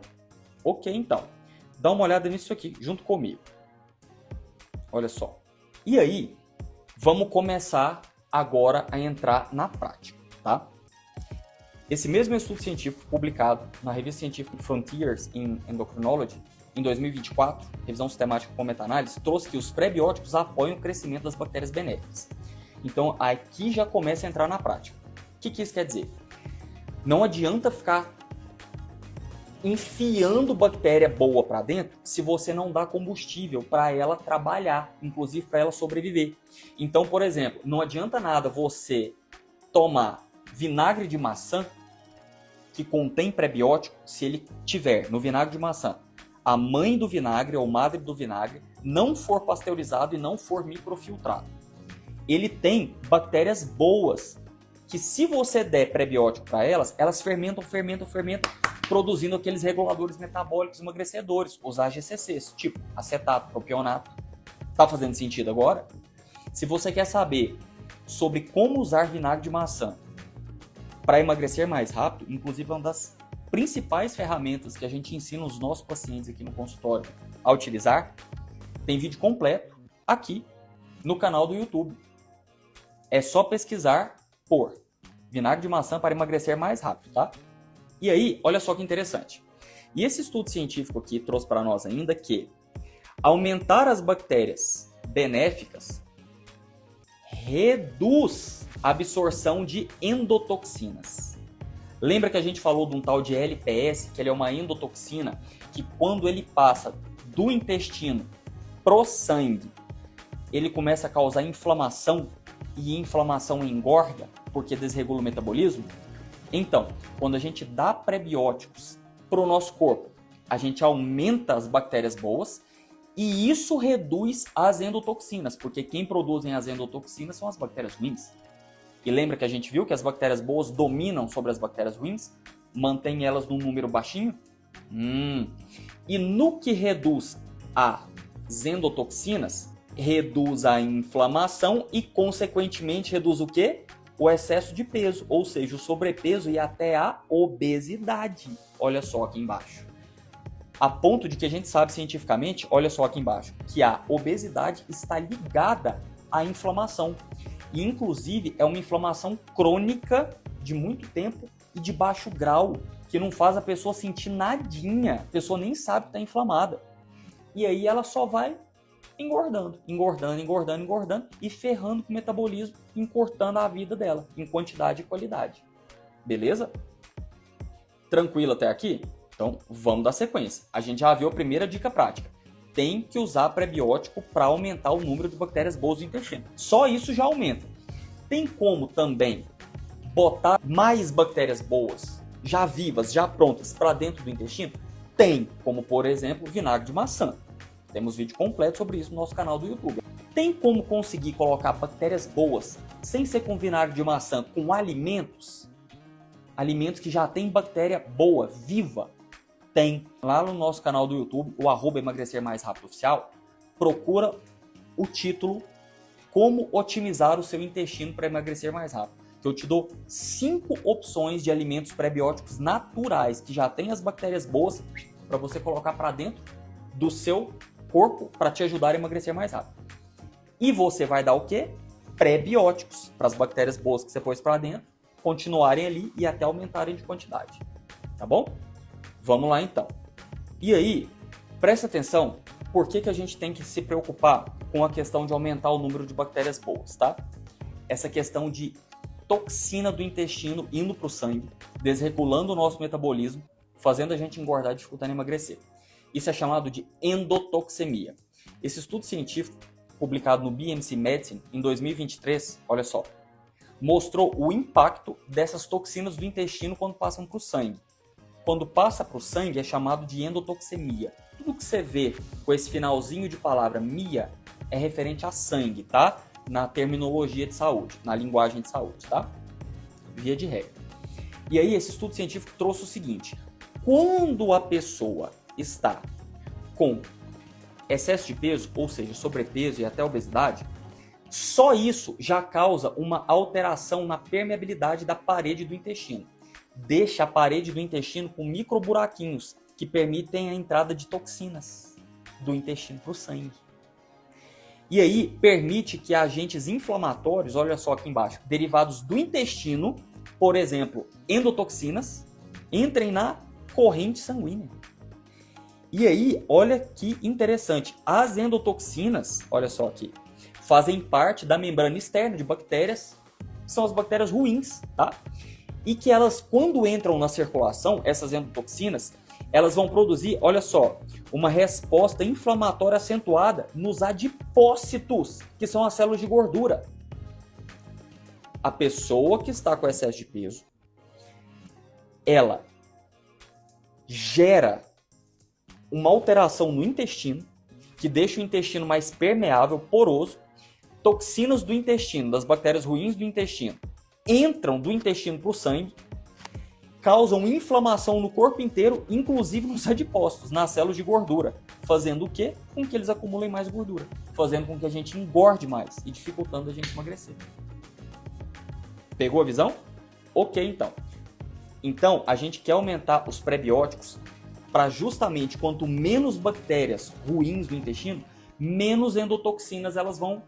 Ok, então. Dá uma olhada nisso aqui junto comigo. Olha só. E aí, vamos começar agora a entrar na prática, tá? Esse mesmo estudo científico publicado na revista científica Frontiers in Endocrinology, em 2024, revisão sistemática com meta-análise, trouxe que os pré-bióticos apoiam o crescimento das bactérias benéficas. Então, aqui já começa a entrar na prática. O que isso quer dizer? Não adianta ficar enfiando bactéria boa para dentro se você não dá combustível para ela trabalhar, inclusive para ela sobreviver. Então, por exemplo, não adianta nada você tomar vinagre de maçã que contém prebiótico se ele tiver no vinagre de maçã a mãe do vinagre ou madre do vinagre não for pasteurizado e não for microfiltrado. Ele tem bactérias boas que, se você der prebiótico para elas, elas fermentam, produzindo aqueles reguladores metabólicos emagrecedores, os AGCCs, tipo acetato, propionato. Tá fazendo sentido agora? Se você quer saber sobre como usar vinagre de maçã para emagrecer mais rápido, inclusive é uma das principais ferramentas que a gente ensina os nossos pacientes aqui no consultório a utilizar, tem vídeo completo aqui no canal do YouTube. É só pesquisar por vinagre de maçã para emagrecer mais rápido, tá? E aí, olha só que interessante. E esse estudo científico aqui trouxe para nós ainda que aumentar as bactérias benéficas reduz a absorção de endotoxinas. Lembra que a gente falou de um tal de LPS, que ele é uma endotoxina, que quando ele passa do intestino pro sangue, ele começa a causar inflamação, e inflamação engorda, porque desregula o metabolismo? Então, quando a gente dá prebióticos para o nosso corpo, a gente aumenta as bactérias boas e isso reduz as endotoxinas, porque quem produzem as endotoxinas são as bactérias ruins. E lembra que a gente viu que as bactérias boas dominam sobre as bactérias ruins? Mantém elas num número baixinho? E no que reduz as endotoxinas, reduz a inflamação e, consequentemente, reduz o quê? O excesso de peso, ou seja, o sobrepeso e até a obesidade. Olha só aqui embaixo. A ponto de que a gente sabe cientificamente, olha só aqui embaixo, que a obesidade está ligada à inflamação. E, inclusive, é uma inflamação crônica de muito tempo e de baixo grau, que não faz a pessoa sentir nadinha. A pessoa nem sabe que está inflamada. E aí ela só vai engordando e ferrando com o metabolismo, encurtando a vida dela em quantidade e qualidade. Beleza? Tranquilo até aqui? Então vamos dar sequência. A gente já viu a primeira dica prática. Tem que usar prebiótico para aumentar o número de bactérias boas do intestino. Só isso já aumenta. Tem como também botar mais bactérias boas, já vivas, já prontas, para dentro do intestino? Tem, como por exemplo, vinagre de maçã. Temos vídeo completo sobre isso no nosso canal do YouTube. Tem como conseguir colocar bactérias boas, sem ser com vinagre de maçã, com alimentos? Alimentos que já tem bactéria boa, viva? Tem. Lá no nosso canal do YouTube, o @emagrecer mais rápido oficial, procura o título Como otimizar o seu intestino para emagrecer mais rápido. que eu te dou 5 opções de alimentos prebióticos naturais que já tem as bactérias boas para você colocar para dentro do seu corpo para te ajudar a emagrecer mais rápido. E você vai dar o quê? Prebióticos para as bactérias boas que você pôs para dentro continuarem ali e até aumentarem de quantidade. Tá bom? Vamos lá então. E aí, presta atenção, por que a gente tem que se preocupar com a questão de aumentar o número de bactérias boas, tá? Essa questão de toxina do intestino indo para o sangue, desregulando o nosso metabolismo, fazendo a gente engordar e dificultando emagrecer. Isso é chamado de endotoxemia. Esse estudo científico, publicado no BMC Medicine em 2023, olha só, mostrou o impacto dessas toxinas do intestino quando passam para o sangue. Quando passa para o sangue é chamado de endotoxemia. Tudo que você vê com esse finalzinho de palavra mia é referente a sangue, tá? Na terminologia de saúde, na linguagem de saúde, tá? Via de regra. E aí esse estudo científico trouxe o seguinte: quando a pessoa está com excesso de peso, ou seja, sobrepeso e até obesidade, só isso já causa uma alteração na permeabilidade da parede do intestino. Deixa a parede do intestino com microburaquinhos que permitem a entrada de toxinas do intestino para o sangue. E aí permite que agentes inflamatórios, olha só aqui embaixo, derivados do intestino, por exemplo, endotoxinas, entrem na corrente sanguínea. E aí, olha que interessante, as endotoxinas, olha só aqui, fazem parte da membrana externa de bactérias, são as bactérias ruins, tá? E que elas, quando entram na circulação, essas endotoxinas, elas vão produzir, olha só, uma resposta inflamatória acentuada nos adipócitos, que são as células de gordura. A pessoa que está com excesso de peso, ela gera uma alteração no intestino, que deixa o intestino mais permeável, poroso. Toxinas do intestino, das bactérias ruins do intestino, entram do intestino para o sangue, causam inflamação no corpo inteiro, inclusive nos adipócitos, nas células de gordura, fazendo o quê? Com que eles acumulem mais gordura, fazendo com que a gente engorde mais e dificultando a gente emagrecer. Pegou a visão? Ok, então. Então, a gente quer aumentar os prebióticos para justamente quanto menos bactérias ruins do intestino, menos endotoxinas elas vão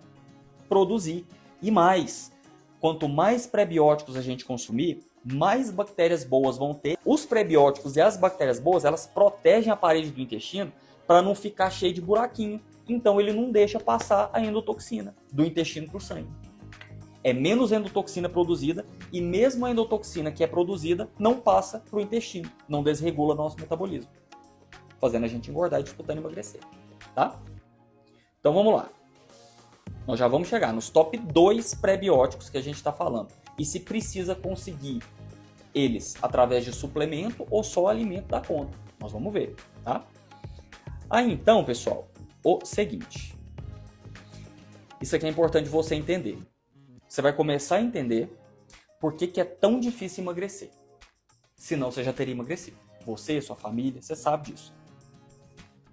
produzir. E mais, quanto mais prebióticos a gente consumir, mais bactérias boas vão ter. Os prebióticos e as bactérias boas, elas protegem a parede do intestino para não ficar cheio de buraquinho. Então ele não deixa passar a endotoxina do intestino para o sangue. É menos endotoxina produzida e mesmo a endotoxina que é produzida não passa para o intestino, não desregula nosso metabolismo, fazendo a gente engordar e disputando emagrecer, tá? Então vamos lá. Nós já vamos chegar nos top 2 prebióticos que a gente está falando. E se precisa conseguir eles através de suplemento ou só alimento da conta. Nós vamos ver, tá? Aí então, pessoal, o seguinte. Isso aqui é importante você entender. Você vai começar a entender por que é tão difícil emagrecer. Senão você já teria emagrecido. Você, sua família, você sabe disso.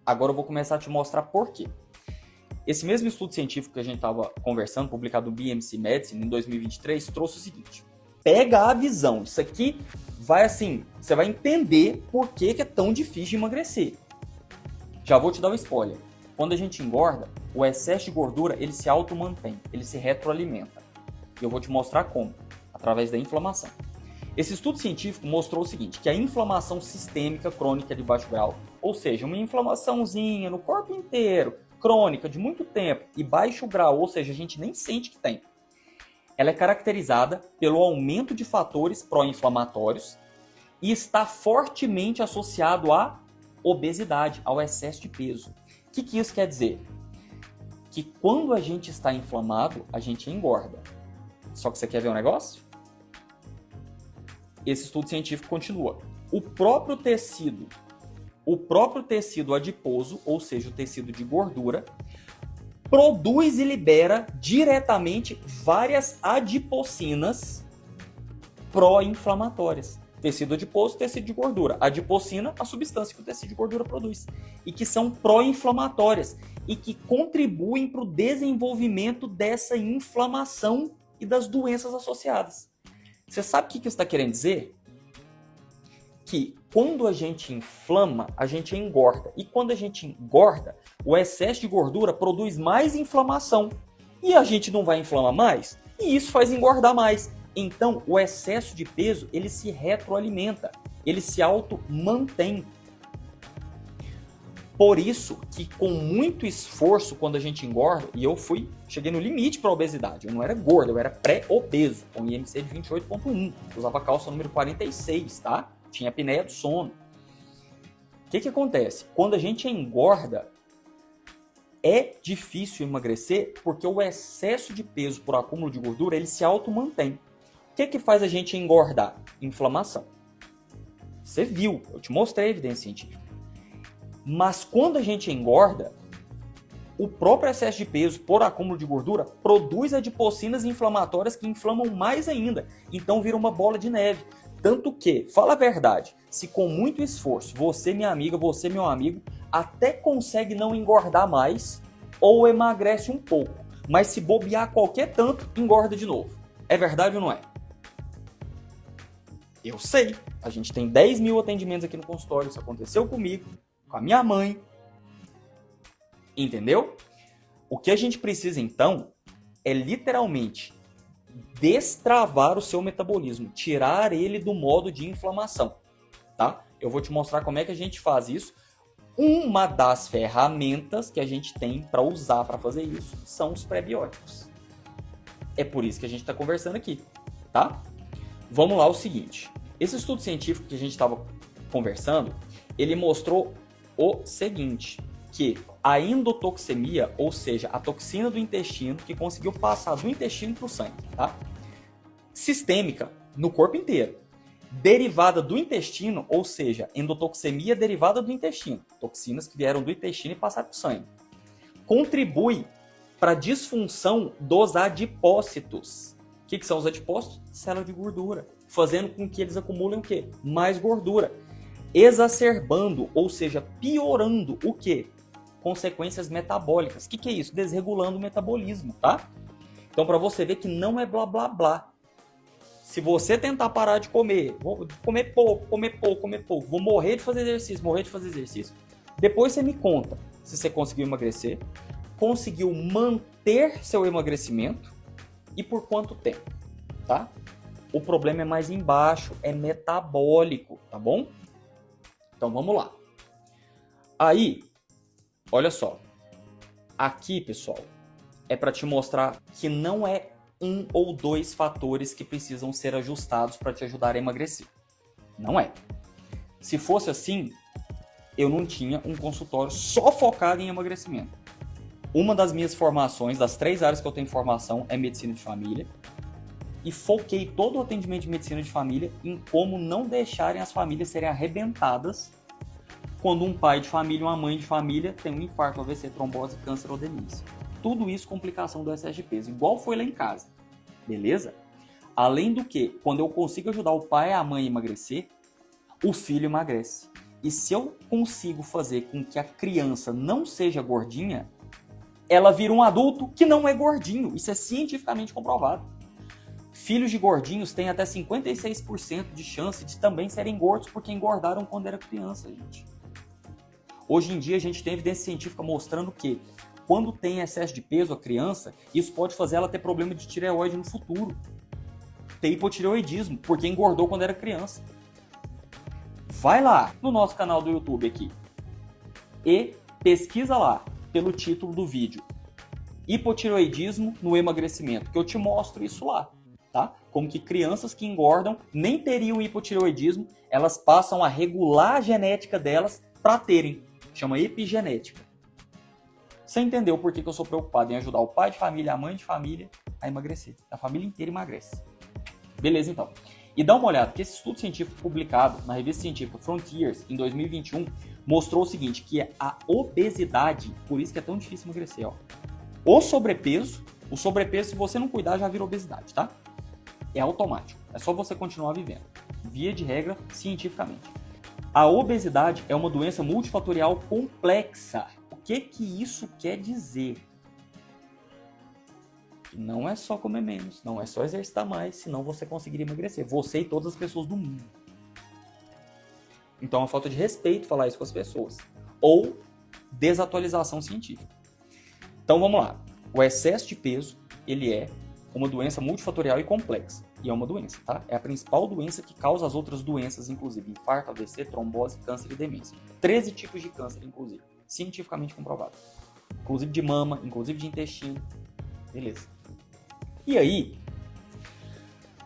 Agora eu vou começar a te mostrar por quê. Esse mesmo estudo científico que a gente estava conversando, publicado no BMC Medicine em 2023, trouxe o seguinte: pega a visão, isso aqui vai assim, você vai entender por que é tão difícil de emagrecer. Já vou te dar um spoiler. Quando a gente engorda, o excesso de gordura ele se auto-mantém, ele se retroalimenta. E eu vou te mostrar como, através da inflamação. Esse estudo científico mostrou o seguinte, que a inflamação sistêmica crônica de baixo grau, ou seja, uma inflamaçãozinha no corpo inteiro, crônica de muito tempo e baixo grau, ou seja, a gente nem sente que tem, ela é caracterizada pelo aumento de fatores pró-inflamatórios e está fortemente associado à obesidade, ao excesso de peso. O que isso quer dizer? Que quando a gente está inflamado, a gente engorda. Só que você quer ver um negócio? Esse estudo científico continua. O próprio tecido adiposo, ou seja, o tecido de gordura, produz e libera diretamente várias adipocinas pró-inflamatórias. Tecido adiposo, tecido de gordura. Adipocina, a substância que o tecido de gordura produz. E que são pró-inflamatórias e que contribuem para o desenvolvimento dessa inflamação e das doenças associadas. Você sabe o que isso está querendo dizer? Que quando a gente inflama, a gente engorda. E quando a gente engorda, o excesso de gordura produz mais inflamação. E a gente não vai inflamar mais, e isso faz engordar mais. Então, o excesso de peso, ele se retroalimenta, ele se auto-mantém. Por isso que com muito esforço, quando a gente engorda, e cheguei no limite para a obesidade. Eu não era gordo, eu era pré-obeso, com IMC de 28,1. Usava calça número 46, tá? Tinha apneia do sono. O que acontece? Quando a gente engorda, é difícil emagrecer porque o excesso de peso por acúmulo de gordura, ele se auto-mantém. O que faz a gente engordar? Inflamação. Você viu, eu te mostrei a evidência científica. Mas quando a gente engorda, o próprio excesso de peso por acúmulo de gordura produz adipocinas inflamatórias que inflamam mais ainda. Então vira uma bola de neve. Tanto que, fala a verdade, se com muito esforço, você, minha amiga, você, meu amigo, até consegue não engordar mais ou emagrece um pouco. Mas se bobear qualquer tanto, engorda de novo. É verdade ou não é? Eu sei. A gente tem 10 mil atendimentos aqui no consultório. Isso aconteceu comigo, com a minha mãe. Entendeu? O que a gente precisa, então, é literalmente destravar o seu metabolismo. Tirar ele do modo de inflamação. Tá? Eu vou te mostrar como é que a gente faz isso. Uma das ferramentas que a gente tem para usar para fazer isso são os prebióticos. É por isso que a gente está conversando aqui, tá? Vamos lá, o seguinte. Esse estudo científico que a gente estava conversando, ele mostrou o seguinte, que a endotoxemia, ou seja, a toxina do intestino que conseguiu passar do intestino para o sangue, tá? Sistêmica, no corpo inteiro. Derivada do intestino, ou seja, endotoxemia derivada do intestino, toxinas que vieram do intestino e passaram para o sangue, contribui para a disfunção dos adipócitos. O que são os adipócitos? Célula de gordura, fazendo com que eles acumulem o quê? Mais gordura, exacerbando, ou seja, piorando o quê? Consequências metabólicas. O que é isso? Desregulando o metabolismo, tá? Então, para você ver que não é blá blá blá. Se você tentar parar de comer, vou comer pouco, vou morrer de fazer exercício, depois você me conta se você conseguiu emagrecer, conseguiu manter seu emagrecimento e por quanto tempo, tá? O problema é mais embaixo, é metabólico, tá bom? Então vamos lá. Aí, olha só. Aqui, pessoal, é para te mostrar que não é um ou dois fatores que precisam ser ajustados para te ajudar a emagrecer. Não é. Se fosse assim, eu não tinha um consultório só focado em emagrecimento. Uma das minhas formações, das 3 áreas que eu tenho formação, é medicina de família. E foquei todo o atendimento de medicina de família em como não deixarem as famílias serem arrebentadas quando um pai de família, uma mãe de família tem um infarto, AVC, trombose, câncer ou demência. Tudo isso complicação do excesso de peso, igual foi lá em casa, beleza? Além do que, quando eu consigo ajudar o pai e a mãe a emagrecer, o filho emagrece. E se eu consigo fazer com que a criança não seja gordinha, ela vira um adulto que não é gordinho. Isso é cientificamente comprovado. Filhos de gordinhos têm até 56% de chance de também serem gordos porque engordaram quando era criança, gente. Hoje em dia a gente tem evidência científica mostrando que quando tem excesso de peso a criança, isso pode fazer ela ter problema de tireoide no futuro. Ter hipotireoidismo, porque engordou quando era criança. Vai lá no nosso canal do YouTube aqui e pesquisa lá pelo título do vídeo hipotireoidismo no emagrecimento, que eu te mostro isso lá, tá? Como que crianças que engordam nem teriam hipotireoidismo, elas passam a regular a genética delas para terem. Chama epigenética. Você entendeu por que eu sou preocupado em ajudar o pai de família, a mãe de família a emagrecer. A família inteira emagrece. Beleza, então. E dá uma olhada, porque esse estudo científico publicado na revista científica Frontiers, em 2021, mostrou o seguinte, que a obesidade, por isso que é tão difícil emagrecer, ó. O sobrepeso, se você não cuidar, já vira obesidade, tá? É automático. É só você continuar vivendo. Via de regra, cientificamente. A obesidade é uma doença multifatorial complexa. O que isso quer dizer? Não é só comer menos, não é só exercitar mais, senão você conseguiria emagrecer. Você e todas as pessoas do mundo. Então é uma falta de respeito falar isso com as pessoas. Ou desatualização científica. Então vamos lá. O excesso de peso, ele é uma doença multifatorial e complexa. E é uma doença, tá? É a principal doença que causa as outras doenças, inclusive infarto, AVC, trombose, câncer e demência. 13 tipos de câncer, inclusive. Cientificamente comprovado. Inclusive de mama, inclusive de intestino. Beleza. E aí,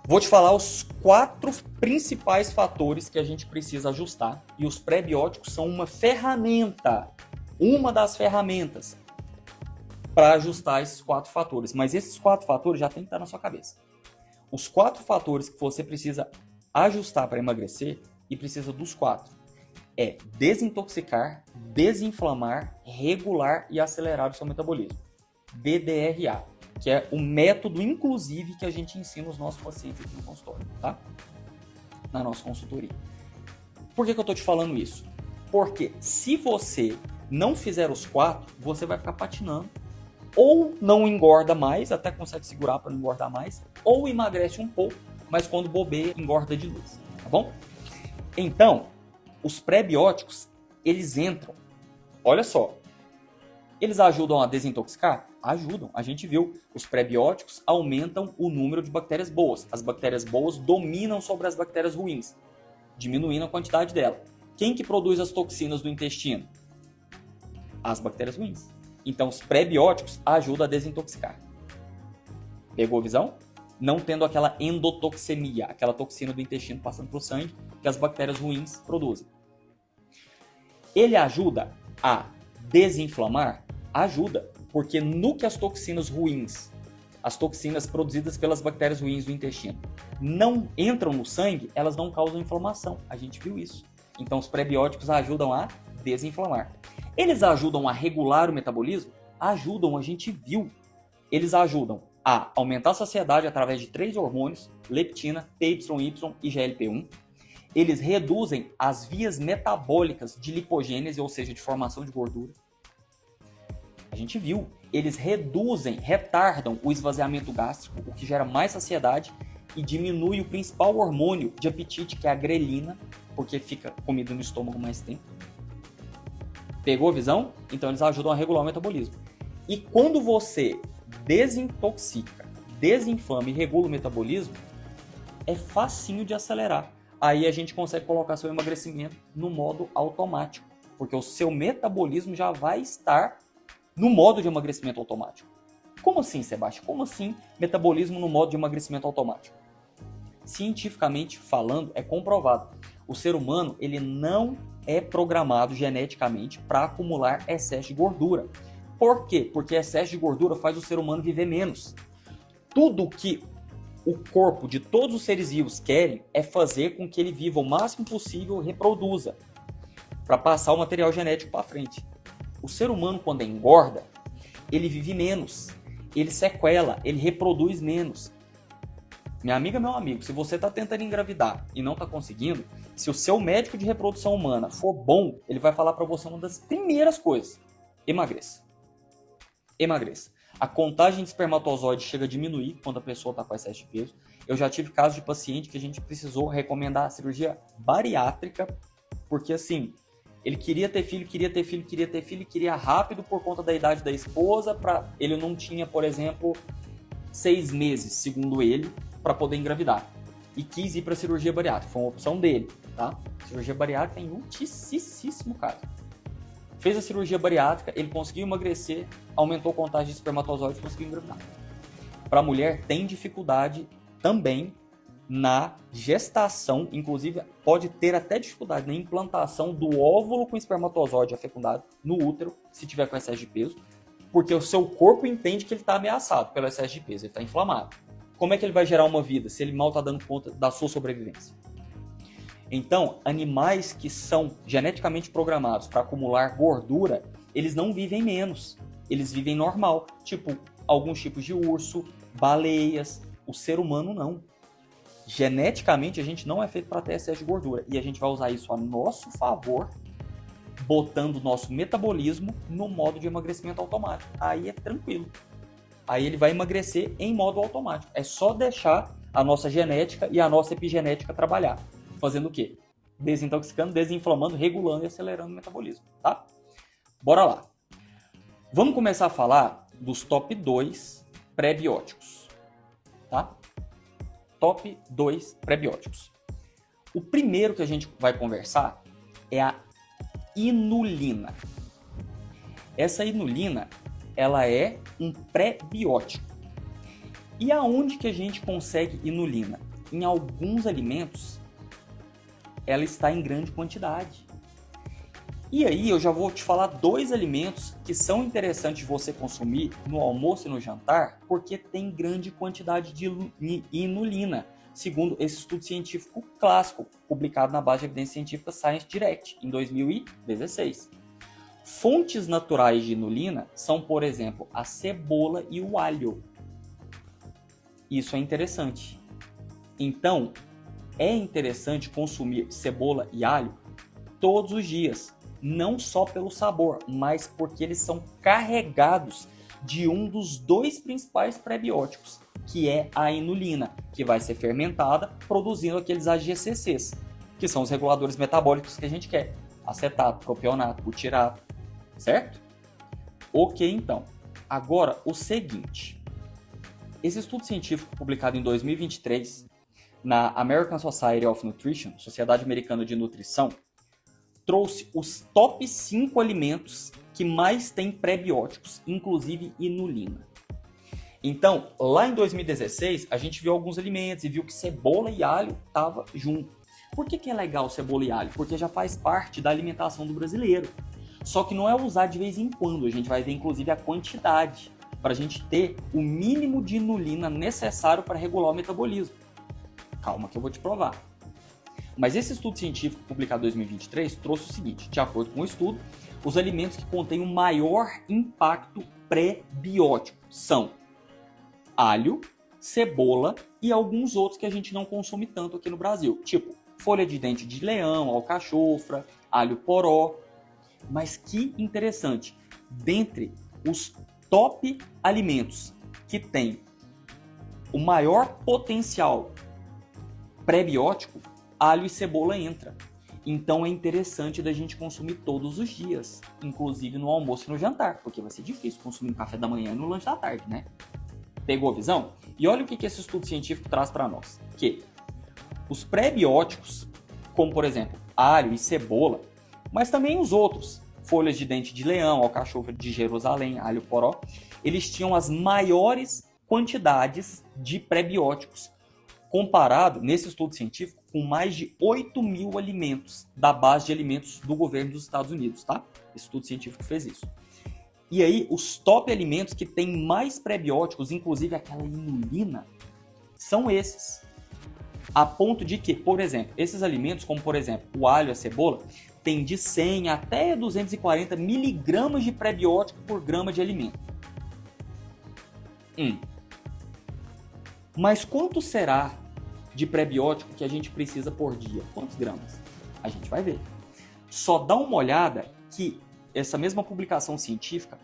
vou te falar os 4 principais fatores que a gente precisa ajustar. E os pré-bióticos são uma ferramenta. Uma das ferramentas para ajustar esses 4 fatores. Mas esses 4 fatores já tem que estar na sua cabeça. Os 4 fatores que você precisa ajustar para emagrecer, e precisa dos 4, é desintoxicar, desinflamar, regular e acelerar o seu metabolismo. BDRA, que é o método, inclusive, que a gente ensina os nossos pacientes aqui no consultório, tá? Na nossa consultoria. Por que eu estou te falando isso? Porque se você não fizer os 4, você vai ficar patinando. Ou não engorda mais, até consegue segurar para não engordar mais, ou emagrece um pouco, mas quando bobeia, engorda de luz, tá bom? Então, os pré-bióticos, eles entram, olha só, eles ajudam a desintoxicar? Ajudam, a gente viu, os pré-bióticos aumentam o número de bactérias boas, as bactérias boas dominam sobre as bactérias ruins, diminuindo a quantidade dela. Quem que produz as toxinas do intestino? As bactérias ruins. Então, os pré-bióticos ajudam a desintoxicar. Pegou a visão? Não tendo aquela endotoxemia, aquela toxina do intestino passando para o sangue que as bactérias ruins produzem. Ele ajuda a desinflamar? Ajuda, porque no que as toxinas ruins, as toxinas produzidas pelas bactérias ruins do intestino, não entram no sangue, elas não causam inflamação. A gente viu isso. Então, os pré-bióticos ajudam a desinflamar. Eles ajudam a regular o metabolismo? Ajudam, a gente viu. Eles ajudam a aumentar a saciedade através de 3 hormônios, leptina, PYY e GLP-1. Eles reduzem as vias metabólicas de lipogênese, ou seja, de formação de gordura. A gente viu. Eles reduzem, retardam o esvaziamento gástrico, o que gera mais saciedade e diminui o principal hormônio de apetite, que é a grelina, porque fica comido no estômago mais tempo. Pegou a visão? Então eles ajudam a regular o metabolismo. E quando você desintoxica, desinflama e regula o metabolismo, é facinho de acelerar. Aí a gente consegue colocar seu emagrecimento no modo automático, porque o seu metabolismo já vai estar no modo de emagrecimento automático. Como assim, Sebastião? Como assim metabolismo no modo de emagrecimento automático? Cientificamente falando, é comprovado. O ser humano, ele não é programado geneticamente para acumular excesso de gordura. Por quê? Porque excesso de gordura faz o ser humano viver menos. Tudo que o corpo de todos os seres vivos querem é fazer com que ele viva o máximo possível e reproduza, para passar o material genético para frente. O ser humano, quando engorda, ele vive menos, ele sequela, ele reproduz menos. Minha amiga, meu amigo, se você está tentando engravidar e não está conseguindo, se o seu médico de reprodução humana for bom, ele vai falar para você uma das primeiras coisas: emagreça. Emagreça. A contagem de espermatozoide chega a diminuir quando a pessoa está com excesso de peso. Eu já tive casos de paciente que a gente precisou recomendar a cirurgia bariátrica, porque assim, ele queria ter filho, queria rápido por conta da idade da esposa, ele não tinha, por exemplo, 6 meses, segundo ele, para poder engravidar. E quis ir para a cirurgia bariátrica, foi uma opção dele, tá? Cirurgia bariátrica em muitíssimo caso. Fez a cirurgia bariátrica, ele conseguiu emagrecer, aumentou a contagem de espermatozoides e conseguiu engravidar. Para a mulher, tem dificuldade também na gestação, inclusive pode ter até dificuldade na implantação do óvulo com espermatozoide fecundado no útero, se tiver com excesso de peso, porque o seu corpo entende que ele está ameaçado pelo excesso de peso, ele está inflamado. Como é que ele vai gerar uma vida se ele mal está dando conta da sua sobrevivência? Então, animais que são geneticamente programados para acumular gordura, eles não vivem menos, eles vivem normal, tipo alguns tipos de urso, baleias. O ser humano não. Geneticamente, a gente não é feito para ter excesso de gordura, e a gente vai usar isso a nosso favor, botando o nosso metabolismo no modo de emagrecimento automático. Aí é tranquilo. aí ele vai emagrecer em modo automático. É só deixar a nossa genética e a nossa epigenética trabalhar. Fazendo o quê? Desintoxicando, desinflamando, regulando e acelerando o metabolismo, tá? Bora lá. Vamos começar a falar dos top 2 pré-bióticos, tá? Top 2 pré-bióticos. O primeiro que a gente vai conversar é a inulina. Essa inulina, ela é um pré-biótico. E aonde que a gente consegue inulina? Em alguns alimentos, ela está em grande quantidade. E aí eu já vou te falar 2 alimentos que são interessantes você consumir no almoço e no jantar, porque tem grande quantidade de inulina, segundo esse estudo científico clássico, publicado na base de evidência científica Science Direct, em 2016. Fontes naturais de inulina são, por exemplo, a cebola e o alho. Isso é interessante. Então, é interessante consumir cebola e alho todos os dias, não só pelo sabor, mas porque eles são carregados de um dos 2 principais pré-bióticos, que é a inulina, que vai ser fermentada produzindo aqueles AGCCs, que são os reguladores metabólicos que a gente quer: acetato, propionato, butirato, certo? Ok, então. Agora, o seguinte. Esse estudo científico publicado em 2023 na American Society of Nutrition, Sociedade Americana de Nutrição, trouxe os top 5 alimentos que mais têm pré-bióticos, inclusive inulina. Então, lá em 2016, a gente viu alguns alimentos e viu que cebola e alho estavam junto. Por que é legal cebola e alho? Porque já faz parte da alimentação do brasileiro. Só que não é usar de vez em quando, a gente vai ver inclusive a quantidade, para a gente ter o mínimo de inulina necessário para regular o metabolismo. Calma que eu vou te provar. Mas esse estudo científico publicado em 2023 trouxe o seguinte: de acordo com o estudo, os alimentos que contêm o maior impacto pré-biótico são alho, cebola e alguns outros que a gente não consome tanto aqui no Brasil, tipo folha de dente de leão, alcachofra, alho poró. Mas que interessante, dentre os top alimentos que têm o maior potencial pré-biótico, alho e cebola entra. Então é interessante da gente consumir todos os dias, inclusive no almoço e no jantar, porque vai ser difícil consumir no café da manhã e no lanche da tarde, né? Pegou a visão? E olha o que esse estudo científico traz para nós. Que os pré-bióticos, como por exemplo alho e cebola, mas também os outros, folhas de dente de leão, alcachofra de Jerusalém, alho poró, eles tinham as maiores quantidades de pré-bióticos, comparado, nesse estudo científico, com mais de 8.000 alimentos da base de alimentos do governo dos Estados Unidos, tá? Esse estudo científico fez isso. E aí, os top alimentos que têm mais pré-bióticos, inclusive aquela inulina, são esses. A ponto de que, por exemplo, esses alimentos, como por exemplo o alho e a cebola, têm de 100 até 240 miligramas de pré-biótico por grama de alimento. Mas quanto será de pré-biótico que a gente precisa por dia? Quantos gramas? A gente vai ver. Só dá uma olhada que essa mesma publicação científica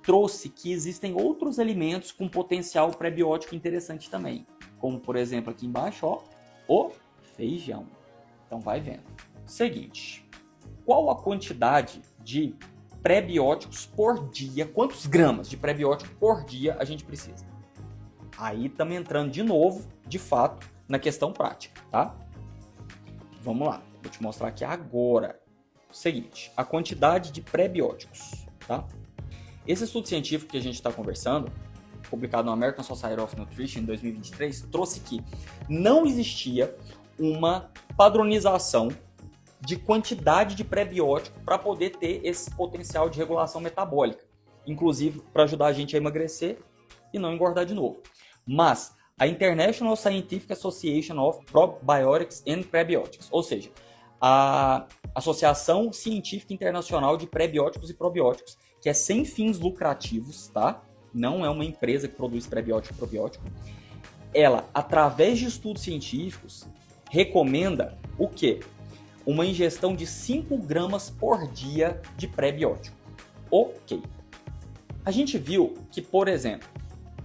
trouxe que existem outros alimentos com potencial pré-biótico interessante também. Como, por exemplo, aqui embaixo, ó, o feijão. Então, vai vendo. Seguinte, qual a quantidade de pré-bióticos por dia? Quantos gramas de pré-biótico por dia a gente precisa? Aí estamos entrando de novo, de fato, na questão prática, tá? Vamos lá, vou te mostrar aqui agora. Seguinte, a quantidade de pré-bióticos, tá? Esse estudo científico que a gente está conversando, publicado no American Society of Nutrition em 2023, trouxe que não existia uma padronização de quantidade de pré-biótico para poder ter esse potencial de regulação metabólica, inclusive para ajudar a gente a emagrecer e não engordar de novo. Mas a International Scientific Association of Probiotics and Prebiotics, ou seja, a Associação Científica Internacional de Pré-bióticos e Probióticos, que é sem fins lucrativos, tá? Não é uma empresa que produz pré-biótico e probiótico. Ela, através de estudos científicos, recomenda o quê? Uma ingestão de 5 gramas por dia de pré-biótico. Ok. A gente viu que, por exemplo,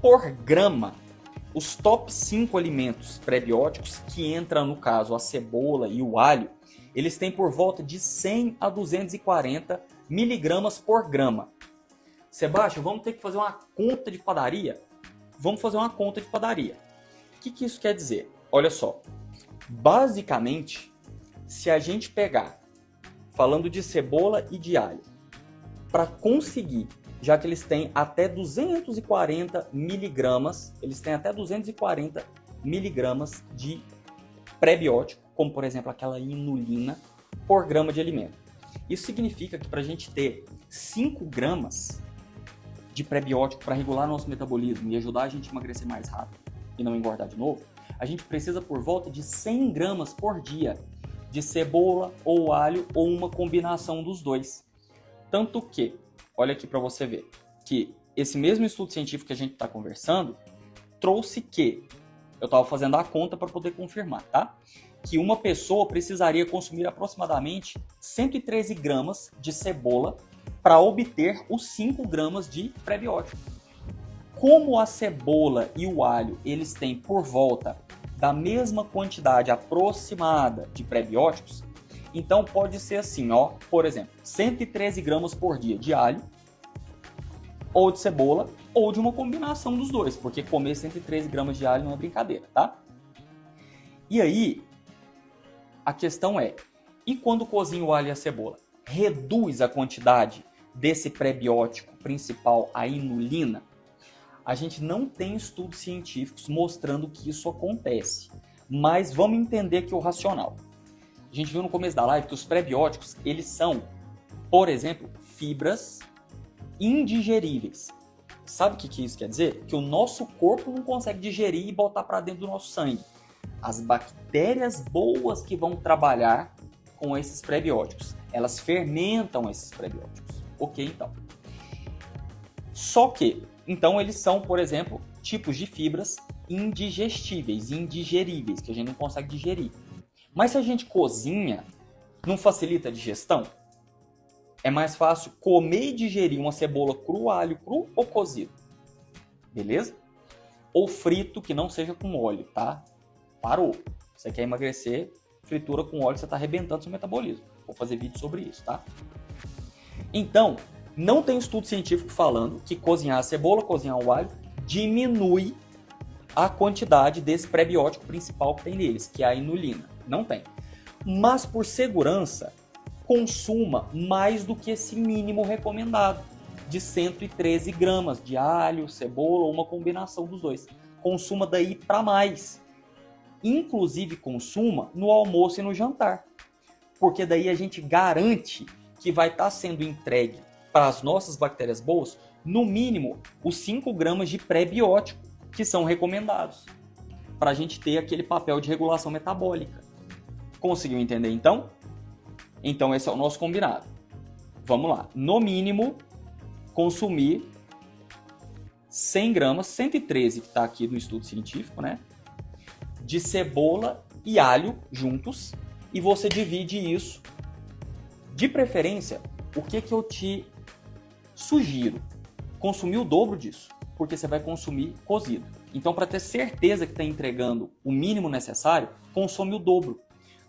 Por grama, os top 5 alimentos prebióticos, que entram no caso a cebola e o alho, eles têm por volta de 100 a 240 miligramas por grama. Sebastião, vamos ter que fazer uma conta de padaria? Vamos fazer uma conta de padaria. O que isso quer dizer? Olha só, basicamente, se a gente pegar, falando de cebola e de alho, para conseguir, já que eles têm até 240 miligramas, de prebiótico, como por exemplo aquela inulina, por grama de alimento. Isso significa que para a gente ter 5 gramas de prebiótico para regular nosso metabolismo e ajudar a gente a emagrecer mais rápido e não engordar de novo, a gente precisa por volta de 100 gramas por dia de cebola ou alho ou uma combinação dos dois. Tanto que, olha aqui para você ver, que esse mesmo estudo científico que a gente está conversando trouxe que, eu estava fazendo a conta para poder confirmar, tá? Que uma pessoa precisaria consumir aproximadamente 113 gramas de cebola para obter os 5 gramas de prebiótico. Como a cebola e o alho eles têm por volta da mesma quantidade aproximada de prebióticos, então pode ser assim, ó, por exemplo, 113 gramas por dia de alho, ou de cebola, ou de uma combinação dos dois, porque comer 113 gramas de alho não é brincadeira, tá? E aí, a questão é, e quando cozinha o alho e a cebola? Reduz a quantidade desse prebiótico principal, a inulina? A gente não tem estudos científicos mostrando que isso acontece, mas vamos entender aqui o racional. A gente viu no começo da live que os prebióticos, eles são, por exemplo, fibras indigeríveis. Sabe o que isso quer dizer? Que o nosso corpo não consegue digerir e botar para dentro do nosso sangue. As bactérias boas que vão trabalhar com esses prebióticos, elas fermentam esses prebióticos. Ok, então. Só que, então eles são, por exemplo, tipos de fibras indigestíveis, indigeríveis, que a gente não consegue digerir. Mas se a gente cozinha, não facilita a digestão? É mais fácil comer e digerir uma cebola crua, alho cru ou cozido? Beleza? Ou frito, que não seja com óleo, tá? Parou. Você quer emagrecer, fritura com óleo, você está arrebentando seu metabolismo. Vou fazer vídeo sobre isso, tá? Então, não tem estudo científico falando que cozinhar a cebola, cozinhar o alho, diminui a quantidade desse prebiótico principal que tem neles, que é a inulina. Não tem. Mas, por segurança, consuma mais do que esse mínimo recomendado, de 113 gramas de alho, cebola ou uma combinação dos dois. Consuma daí para mais. Inclusive, consuma no almoço e no jantar. Porque daí a gente garante que vai estar sendo entregue para as nossas bactérias boas, no mínimo, os 5 gramas de prebiótico que são recomendados, para a gente ter aquele papel de regulação metabólica. Conseguiu entender, então? Então, esse é o nosso combinado. Vamos lá. No mínimo, consumir 100 gramas, 113 que está aqui no estudo científico, né? De cebola e alho juntos. E você divide isso. De preferência, o que eu te sugiro? Consumir o dobro disso, porque você vai consumir cozido. Então, para ter certeza que está entregando o mínimo necessário, consome o dobro.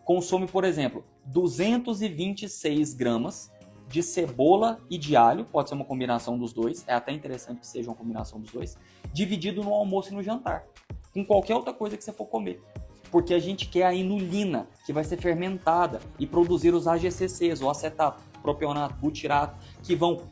Consome, por exemplo, 226 gramas de cebola e de alho, pode ser uma combinação dos dois, é até interessante que seja uma combinação dos dois, dividido no almoço e no jantar, com qualquer outra coisa que você for comer. Porque a gente quer a inulina, que vai ser fermentada e produzir os AGCCs, o acetato, propionato, butirato, que vão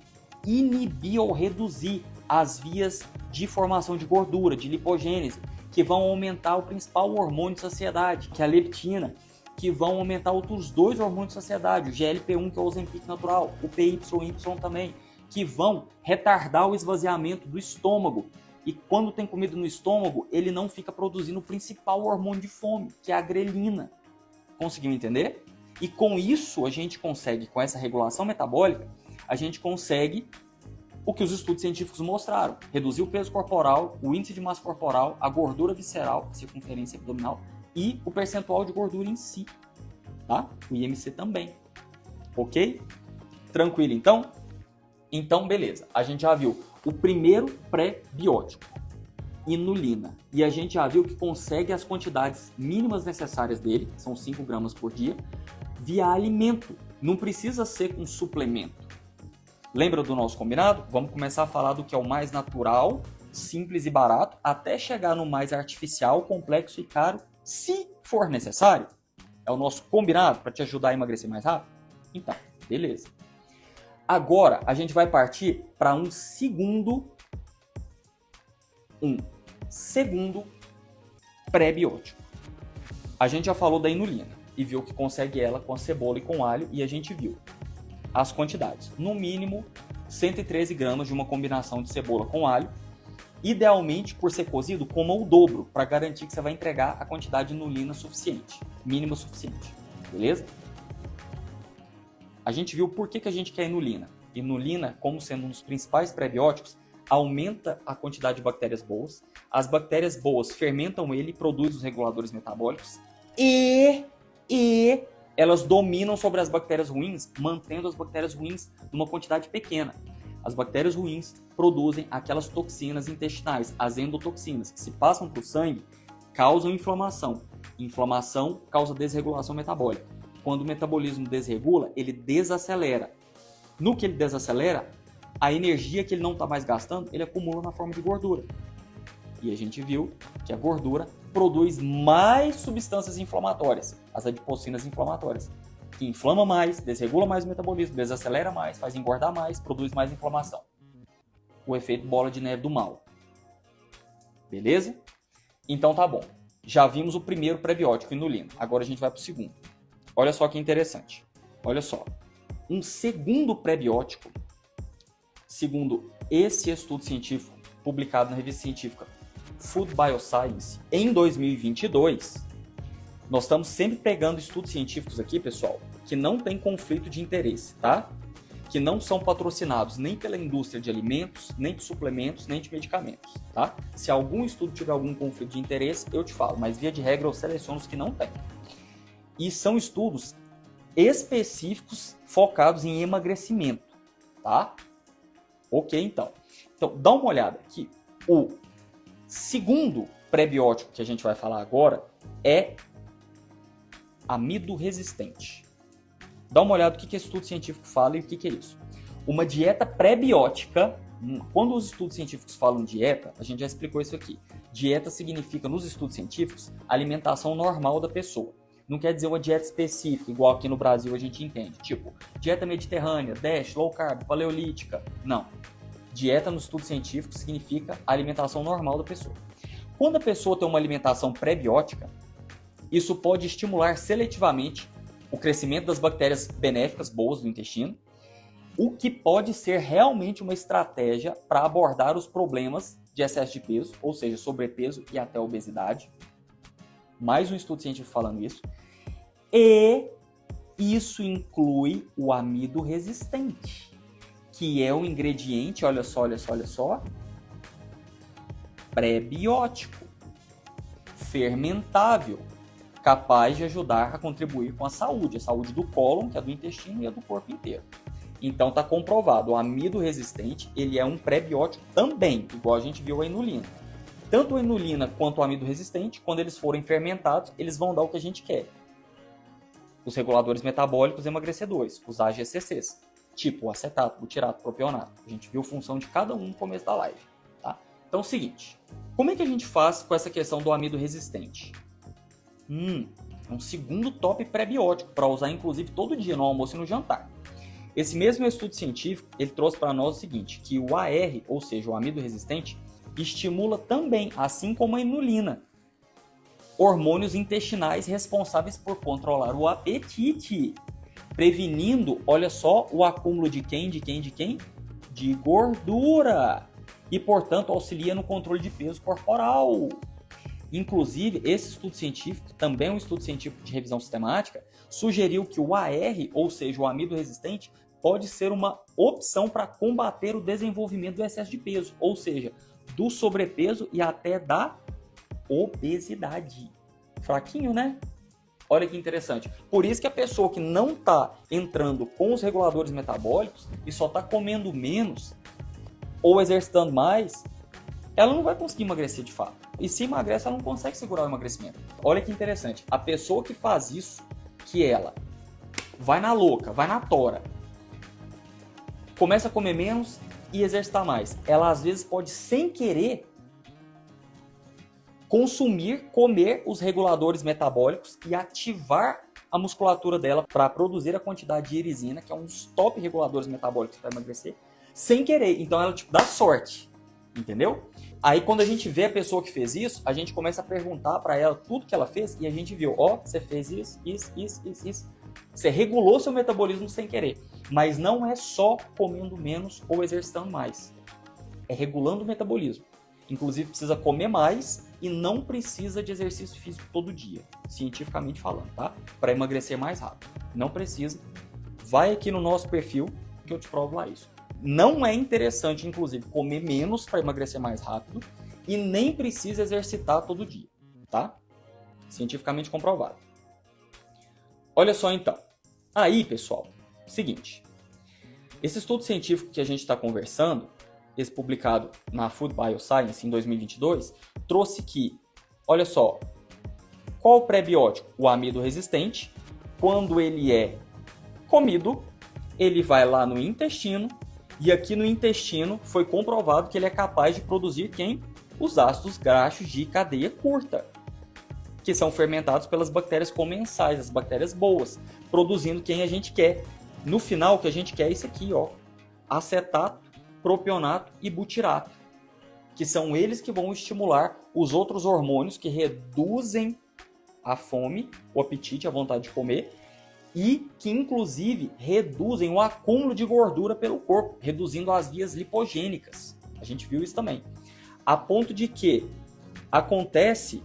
inibir ou reduzir as vias de formação de gordura, de lipogênese, que vão aumentar o principal hormônio de saciedade, que é a leptina, que vão aumentar outros 2 hormônios de saciedade, o GLP-1, que é o Ozempic natural, o PYY também, que vão retardar o esvaziamento do estômago. E quando tem comida no estômago, ele não fica produzindo o principal hormônio de fome, que é a grelina. Conseguiu entender? E com isso, a gente consegue, com essa regulação metabólica, a gente consegue o que os estudos científicos mostraram. Reduzir o peso corporal, o índice de massa corporal, a gordura visceral, circunferência abdominal, e o percentual de gordura em si, tá? O IMC também, ok? Tranquilo, então? Então, beleza. A gente já viu o primeiro pré-biótico, inulina. E a gente já viu que consegue as quantidades mínimas necessárias dele, que são 5 gramas por dia, via alimento. Não precisa ser com suplemento. Lembra do nosso combinado? Vamos começar a falar do que é o mais natural, simples e barato, até chegar no mais artificial, complexo e caro, se for necessário. É o nosso combinado para te ajudar a emagrecer mais rápido? Então, beleza. Agora, a gente vai partir para um segundo pré-biótico. A gente já falou da inulina e viu que consegue ela com a cebola e com alho, e a gente viu as quantidades. No mínimo, 113 gramas de uma combinação de cebola com alho. Idealmente, por ser cozido, coma o dobro, para garantir que você vai entregar a quantidade de inulina suficiente, mínima suficiente. Beleza? A gente viu por que a gente quer inulina. Inulina, como sendo um dos principais pré-bióticos, aumenta a quantidade de bactérias boas. As bactérias boas fermentam ele e produzem os reguladores metabólicos. E elas dominam sobre as bactérias ruins, mantendo as bactérias ruins numa quantidade pequena. As bactérias ruins produzem aquelas toxinas intestinais, as endotoxinas, que se passam para o sangue, causam inflamação. Inflamação causa desregulação metabólica. Quando o metabolismo desregula, ele desacelera. No que ele desacelera, a energia que ele não está mais gastando, ele acumula na forma de gordura. E a gente viu que a gordura produz mais substâncias inflamatórias, as adipocinas inflamatórias, que inflama mais, desregula mais o metabolismo, desacelera mais, faz engordar mais, produz mais inflamação. O efeito bola de neve do mal. Beleza? Então tá bom. Já vimos o primeiro prebiótico, inulina. Agora a gente vai para o segundo. Olha só que interessante. Olha só. Um segundo prebiótico, segundo esse estudo científico publicado na revista científica Food Bioscience em 2022, nós estamos sempre pegando estudos científicos aqui, pessoal, que não tem conflito de interesse, tá? Que não são patrocinados nem pela indústria de alimentos, nem de suplementos, nem de medicamentos, tá? Se algum estudo tiver algum conflito de interesse, eu te falo, mas via de regra eu seleciono os que não tem. E são estudos específicos focados em emagrecimento, tá? Ok, então. Então, dá uma olhada que o segundo prebiótico que a gente vai falar agora é amido resistente. Dá uma olhada no que esse estudo científico fala e o que é isso. Uma dieta pré-biótica, quando os estudos científicos falam dieta, a gente já explicou isso aqui. Dieta significa, nos estudos científicos, alimentação normal da pessoa. Não quer dizer uma dieta específica, igual aqui no Brasil a gente entende. Tipo, dieta mediterrânea, DASH, low carb, paleolítica. Não. Dieta no estudo científico significa alimentação normal da pessoa. Quando a pessoa tem uma alimentação pré-biótica, isso pode estimular seletivamente o crescimento das bactérias benéficas boas do intestino, o que pode ser realmente uma estratégia para abordar os problemas de excesso de peso, ou seja, sobrepeso e até obesidade. Mais um estudo científico falando isso. E isso inclui o amido resistente, que é um ingrediente, olha só, pré-biótico, fermentável, capaz de ajudar a contribuir com a saúde do cólon, que é do intestino, e a do corpo inteiro. Então está comprovado, o amido resistente, ele é um pré-biótico também, igual a gente viu a inulina. Tanto a inulina quanto o amido resistente, quando eles forem fermentados, eles vão dar o que a gente quer. Os reguladores metabólicos emagrecedores, os AGCCs, tipo acetato, butirato, propionato. A gente viu a função de cada um no começo da live. Tá? Então é o seguinte, como é que a gente faz com essa questão do amido resistente? É um segundo top pré-biótico para usar inclusive todo dia no almoço e no jantar. Esse mesmo estudo científico, ele trouxe para nós o seguinte, que o AR, ou seja, o amido resistente, estimula também, assim como a inulina, hormônios intestinais responsáveis por controlar o apetite, prevenindo, olha só, o acúmulo de quem? De gordura. E, portanto, auxilia no controle de peso corporal. Inclusive, esse estudo científico, também um estudo científico de revisão sistemática, sugeriu que o AR, ou seja, o amido resistente, pode ser uma opção para combater o desenvolvimento do excesso de peso, ou seja, do sobrepeso e até da obesidade. Fraquinho, né? Olha que interessante. Por isso que a pessoa que não está entrando com os reguladores metabólicos e só está comendo menos ou exercitando mais, ela não vai conseguir emagrecer de fato. E se emagrece, ela não consegue segurar o emagrecimento. Olha que interessante, a pessoa que faz isso, que ela vai na louca, vai na tora, começa a comer menos e exercitar mais. Ela às vezes pode, sem querer, comer os reguladores metabólicos e ativar a musculatura dela para produzir a quantidade de irisina, que é um dos top reguladores metabólicos para emagrecer, sem querer. Então ela dá sorte, entendeu? Aí quando a gente vê a pessoa que fez isso, a gente começa a perguntar para ela tudo que ela fez e a gente viu, você fez isso. Você regulou seu metabolismo sem querer. Mas não é só comendo menos ou exercitando mais. É regulando o metabolismo. Inclusive precisa comer mais e não precisa de exercício físico todo dia, cientificamente falando, tá? Para emagrecer mais rápido. Não precisa. Vai aqui no nosso perfil que eu te provo lá isso. Não é interessante, inclusive, comer menos para emagrecer mais rápido e nem precisa exercitar todo dia, tá? Cientificamente comprovado. Olha só então. Aí, pessoal, seguinte. Esse estudo científico que a gente está conversando, esse publicado na Food Bioscience em 2022, trouxe que, olha só, qual o pré-biótico? O amido resistente, quando ele é comido, ele vai lá no intestino, e aqui no intestino foi comprovado que ele é capaz de produzir quem? Os ácidos graxos de cadeia curta, que são fermentados pelas bactérias comensais, as bactérias boas, produzindo quem a gente quer. No final, o que a gente quer é isso aqui, ó, acetato, propionato e butirato, que são eles que vão estimular os outros hormônios que reduzem a fome, o apetite, a vontade de comer, e que inclusive reduzem o acúmulo de gordura pelo corpo, reduzindo as vias lipogênicas. A gente viu isso também. A ponto de que acontece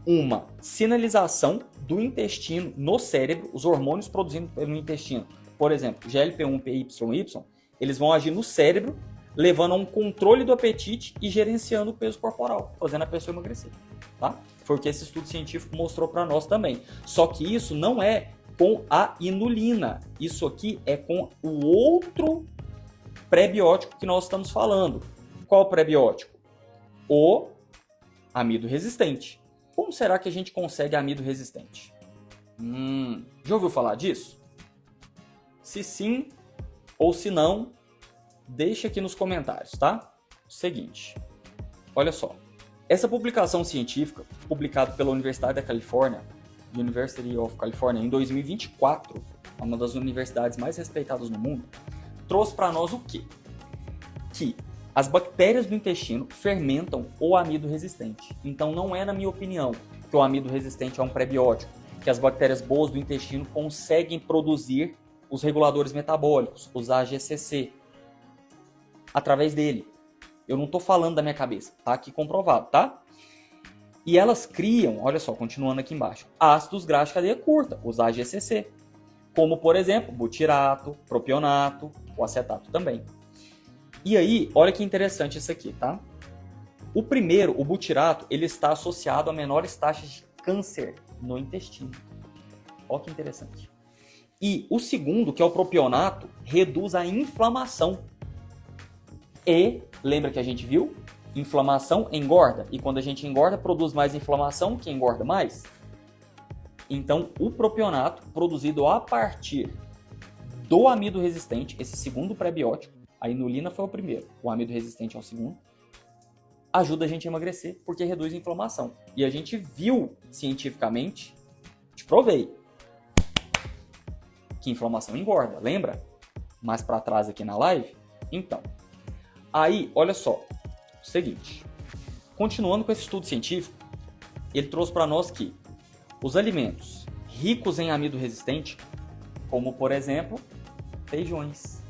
uma sinalização do intestino no cérebro, os hormônios produzidos pelo intestino, por exemplo, GLP-1, PYY, eles vão agir no cérebro, levando a um controle do apetite e gerenciando o peso corporal, fazendo a pessoa emagrecer, tá? Foi o que esse estudo científico mostrou para nós também. Só que isso não é com a inulina, isso aqui é com o outro pré-biótico que nós estamos falando. Qual pré-biótico? O amido resistente. Como será que a gente consegue amido resistente? Já ouviu falar disso? Se sim ou se não, deixa aqui nos comentários, tá? Seguinte, olha só. Essa publicação científica, publicada pela Universidade da Califórnia, University of California, em 2024, uma das universidades mais respeitadas no mundo, trouxe para nós o quê? Que as bactérias do intestino fermentam o amido resistente. Então não é, na minha opinião, que o amido resistente é um pré-biótico, que as bactérias boas do intestino conseguem produzir os reguladores metabólicos, os AGCC, através dele. Eu não estou falando da minha cabeça, tá aqui comprovado, tá? E elas criam, olha só, continuando aqui embaixo, ácidos graxos de cadeia curta, os AGCC, como, por exemplo, butirato, propionato, o acetato também. E aí, olha que interessante isso aqui, tá? O primeiro, o butirato, ele está associado a menores taxas de câncer no intestino. Olha que interessante. E o segundo, que é o propionato, reduz a inflamação. E, lembra que a gente viu? Inflamação engorda. E quando a gente engorda, produz mais inflamação, que engorda mais. Então, o propionato, produzido a partir do amido resistente, esse segundo pré-biótico, a inulina foi o primeiro, o amido resistente é o segundo, ajuda a gente a emagrecer porque reduz a inflamação. E a gente viu cientificamente, te provei, que inflamação engorda, lembra? Mais para trás aqui na live? Então, aí, olha só, o seguinte, continuando com esse estudo científico, ele trouxe para nós que os alimentos ricos em amido resistente, como por exemplo, feijões.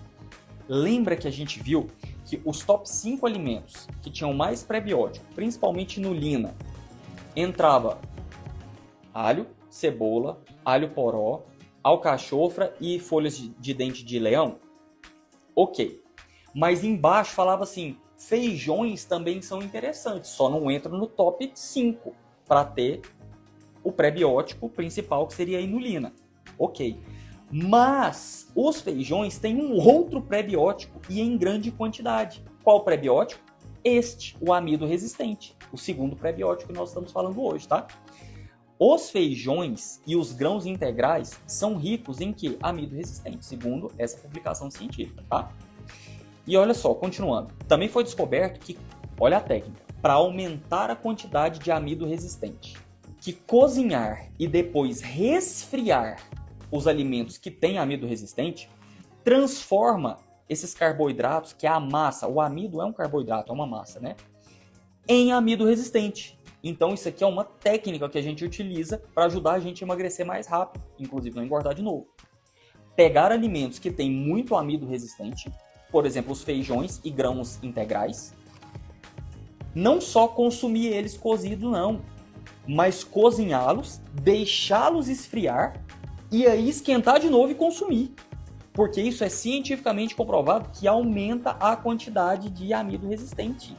Lembra que a gente viu que os top 5 alimentos que tinham mais pré-biótico, principalmente inulina, entrava alho, cebola, alho poró, alcachofra e folhas de dente de leão? Ok. Mas embaixo falava assim, feijões também são interessantes, só não entram no top 5 para ter o pré-biótico principal, que seria a inulina. Ok. Mas os feijões têm um outro pré-biótico e em grande quantidade. Qual pré-biótico? o amido resistente, o segundo prebiótico que nós estamos falando hoje, tá? Os feijões e os grãos integrais são ricos em que? Amido resistente, segundo essa publicação científica, tá? E olha só, continuando. Também foi descoberto que, olha a técnica, para aumentar a quantidade de amido resistente, que cozinhar e depois resfriar os alimentos que têm amido resistente transforma esses carboidratos, que é a massa, o amido é um carboidrato, é uma massa, né? Em amido resistente. Então isso aqui é uma técnica que a gente utiliza para ajudar a gente a emagrecer mais rápido, inclusive não engordar de novo. Pegar alimentos que têm muito amido resistente, por exemplo, os feijões e grãos integrais, não só consumir eles cozidos não, mas cozinhá-los, deixá-los esfriar e aí esquentar de novo e consumir. Porque isso é cientificamente comprovado que aumenta a quantidade de amido resistente.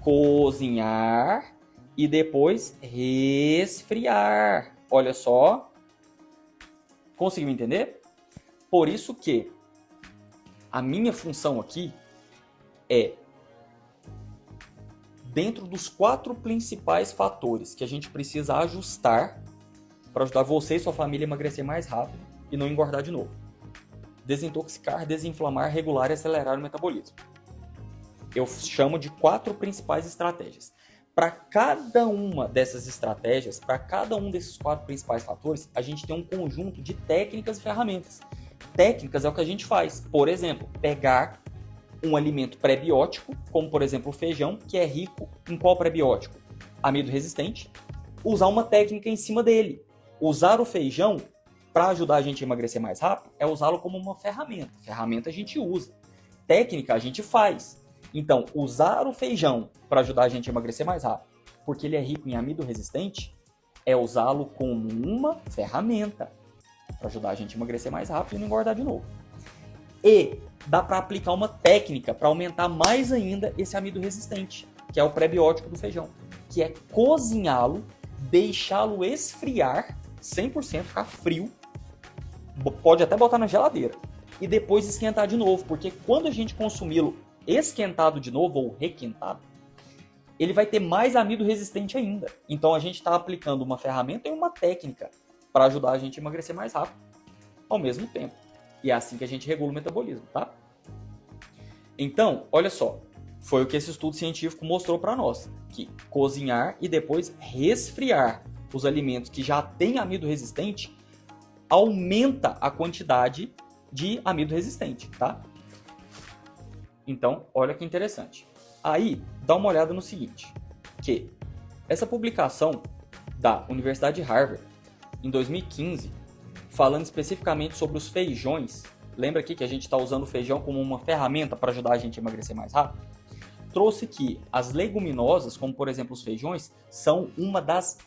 Cozinhar e depois resfriar. Olha só. Conseguiu entender? Por isso que a minha função aqui é, dentro dos 4 principais fatores que a gente precisa ajustar para ajudar você e sua família a emagrecer mais rápido e não engordar de novo. Desintoxicar, desinflamar, regular e acelerar o metabolismo. Eu chamo de 4 principais estratégias. Para cada uma dessas estratégias, para cada um desses 4 principais fatores, a gente tem um conjunto de técnicas e ferramentas. Técnicas é o que a gente faz. Por exemplo, pegar um alimento pré-biótico, como por exemplo o feijão, que é rico em qual pré-biótico? Amido resistente. Usar uma técnica em cima dele. Usar o feijão para ajudar a gente a emagrecer mais rápido é usá-lo como uma ferramenta. Ferramenta a gente usa. Técnica a gente faz. Então, usar o feijão para ajudar a gente a emagrecer mais rápido, porque ele é rico em amido resistente, é usá-lo como uma ferramenta para ajudar a gente a emagrecer mais rápido e não engordar de novo. E dá para aplicar uma técnica para aumentar mais ainda esse amido resistente, que é o pré-biótico do feijão, que é cozinhá-lo, deixá-lo esfriar, 100% ficar frio, pode até botar na geladeira, e depois esquentar de novo, porque quando a gente consumi-lo esquentado de novo ou requentado, ele vai ter mais amido resistente ainda. Então a gente está aplicando uma ferramenta e uma técnica para ajudar a gente a emagrecer mais rápido ao mesmo tempo. E é assim que a gente regula o metabolismo, tá? Então, olha só, foi o que esse estudo científico mostrou para nós, que cozinhar e depois resfriar os alimentos que já têm amido resistente aumenta a quantidade de amido resistente, tá? Então, olha que interessante. Aí, dá uma olhada no seguinte, que essa publicação da Universidade de Harvard, em 2015, falando especificamente sobre os feijões, lembra aqui que a gente está usando o feijão como uma ferramenta para ajudar a gente a emagrecer mais rápido? Trouxe que as leguminosas, como por exemplo os feijões, são uma das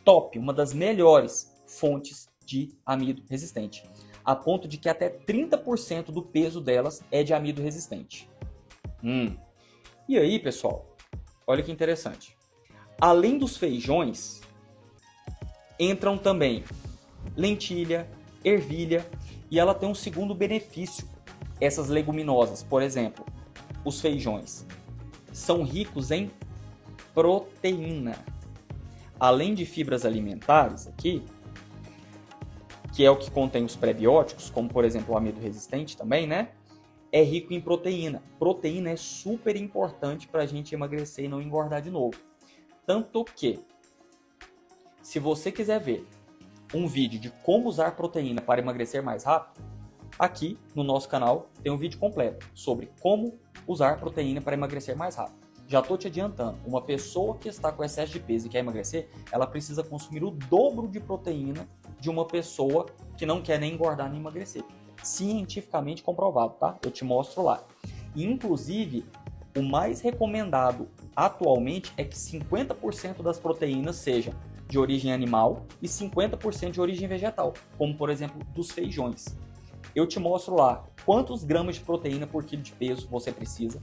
top, uma das melhores fontes de amido resistente, a ponto de que até 30% do peso delas é de amido resistente. E aí, pessoal, olha que interessante. Além dos feijões, entram também lentilha, ervilha, e ela tem um segundo benefício. Essas leguminosas, por exemplo, os feijões, são ricos em proteína. Além de fibras alimentares aqui, que é o que contém os prebióticos, como por exemplo o amido resistente também, né? É rico em proteína. Proteína é super importante para a gente emagrecer e não engordar de novo. Tanto que, se você quiser ver um vídeo de como usar proteína para emagrecer mais rápido, aqui no nosso canal tem um vídeo completo sobre como usar proteína para emagrecer mais rápido. Já estou te adiantando, uma pessoa que está com excesso de peso e quer emagrecer, ela precisa consumir o dobro de proteína de uma pessoa que não quer nem engordar nem emagrecer. Cientificamente comprovado, tá? Eu te mostro lá. E, inclusive, o mais recomendado atualmente é que 50% das proteínas sejam de origem animal e 50% de origem vegetal, como por exemplo dos feijões. Eu te mostro lá quantos gramas de proteína por quilo de peso você precisa,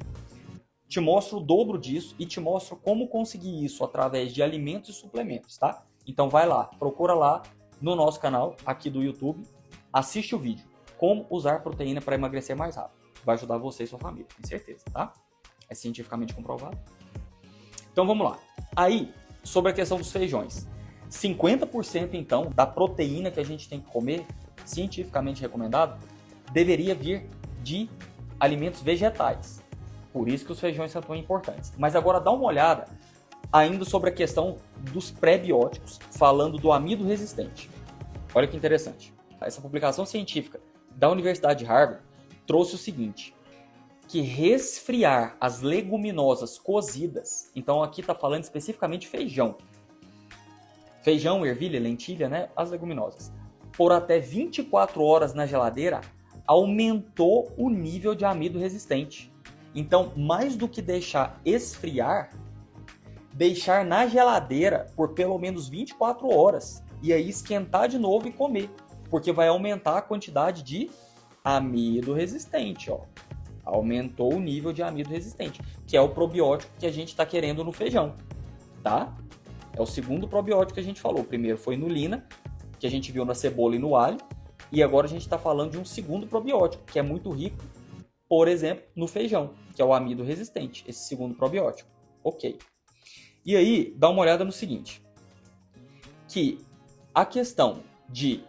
te mostro o dobro disso e te mostro como conseguir isso através de alimentos e suplementos, tá? Então vai lá, procura lá no nosso canal aqui do YouTube, assiste o vídeo, como usar proteína para emagrecer mais rápido. Vai ajudar você e sua família, com certeza, tá? É cientificamente comprovado. Então vamos lá. Aí, sobre a questão dos feijões. 50% então da proteína que a gente tem que comer, cientificamente recomendado, deveria vir de alimentos vegetais. Por isso que os feijões são tão importantes. Mas agora dá uma olhada ainda sobre a questão dos pré-bióticos, falando do amido resistente. Olha que interessante. Essa publicação científica da Universidade de Harvard trouxe o seguinte, que resfriar as leguminosas cozidas, então aqui está falando especificamente de feijão, ervilha, lentilha, né, as leguminosas, por até 24 horas na geladeira, aumentou o nível de amido resistente. Então, mais do que deixar esfriar, deixar na geladeira por pelo menos 24 horas e aí esquentar de novo e comer, porque vai aumentar a quantidade de amido resistente, ó. Aumentou o nível de amido resistente, que é o probiótico que a gente está querendo no feijão, tá? É o segundo probiótico que a gente falou. O primeiro foi inulina, que a gente viu na cebola e no alho, e agora a gente está falando de um segundo probiótico, que é muito rico, por exemplo, no feijão, que é o amido resistente, esse segundo probiótico. Ok. E aí, dá uma olhada no seguinte, que a questão de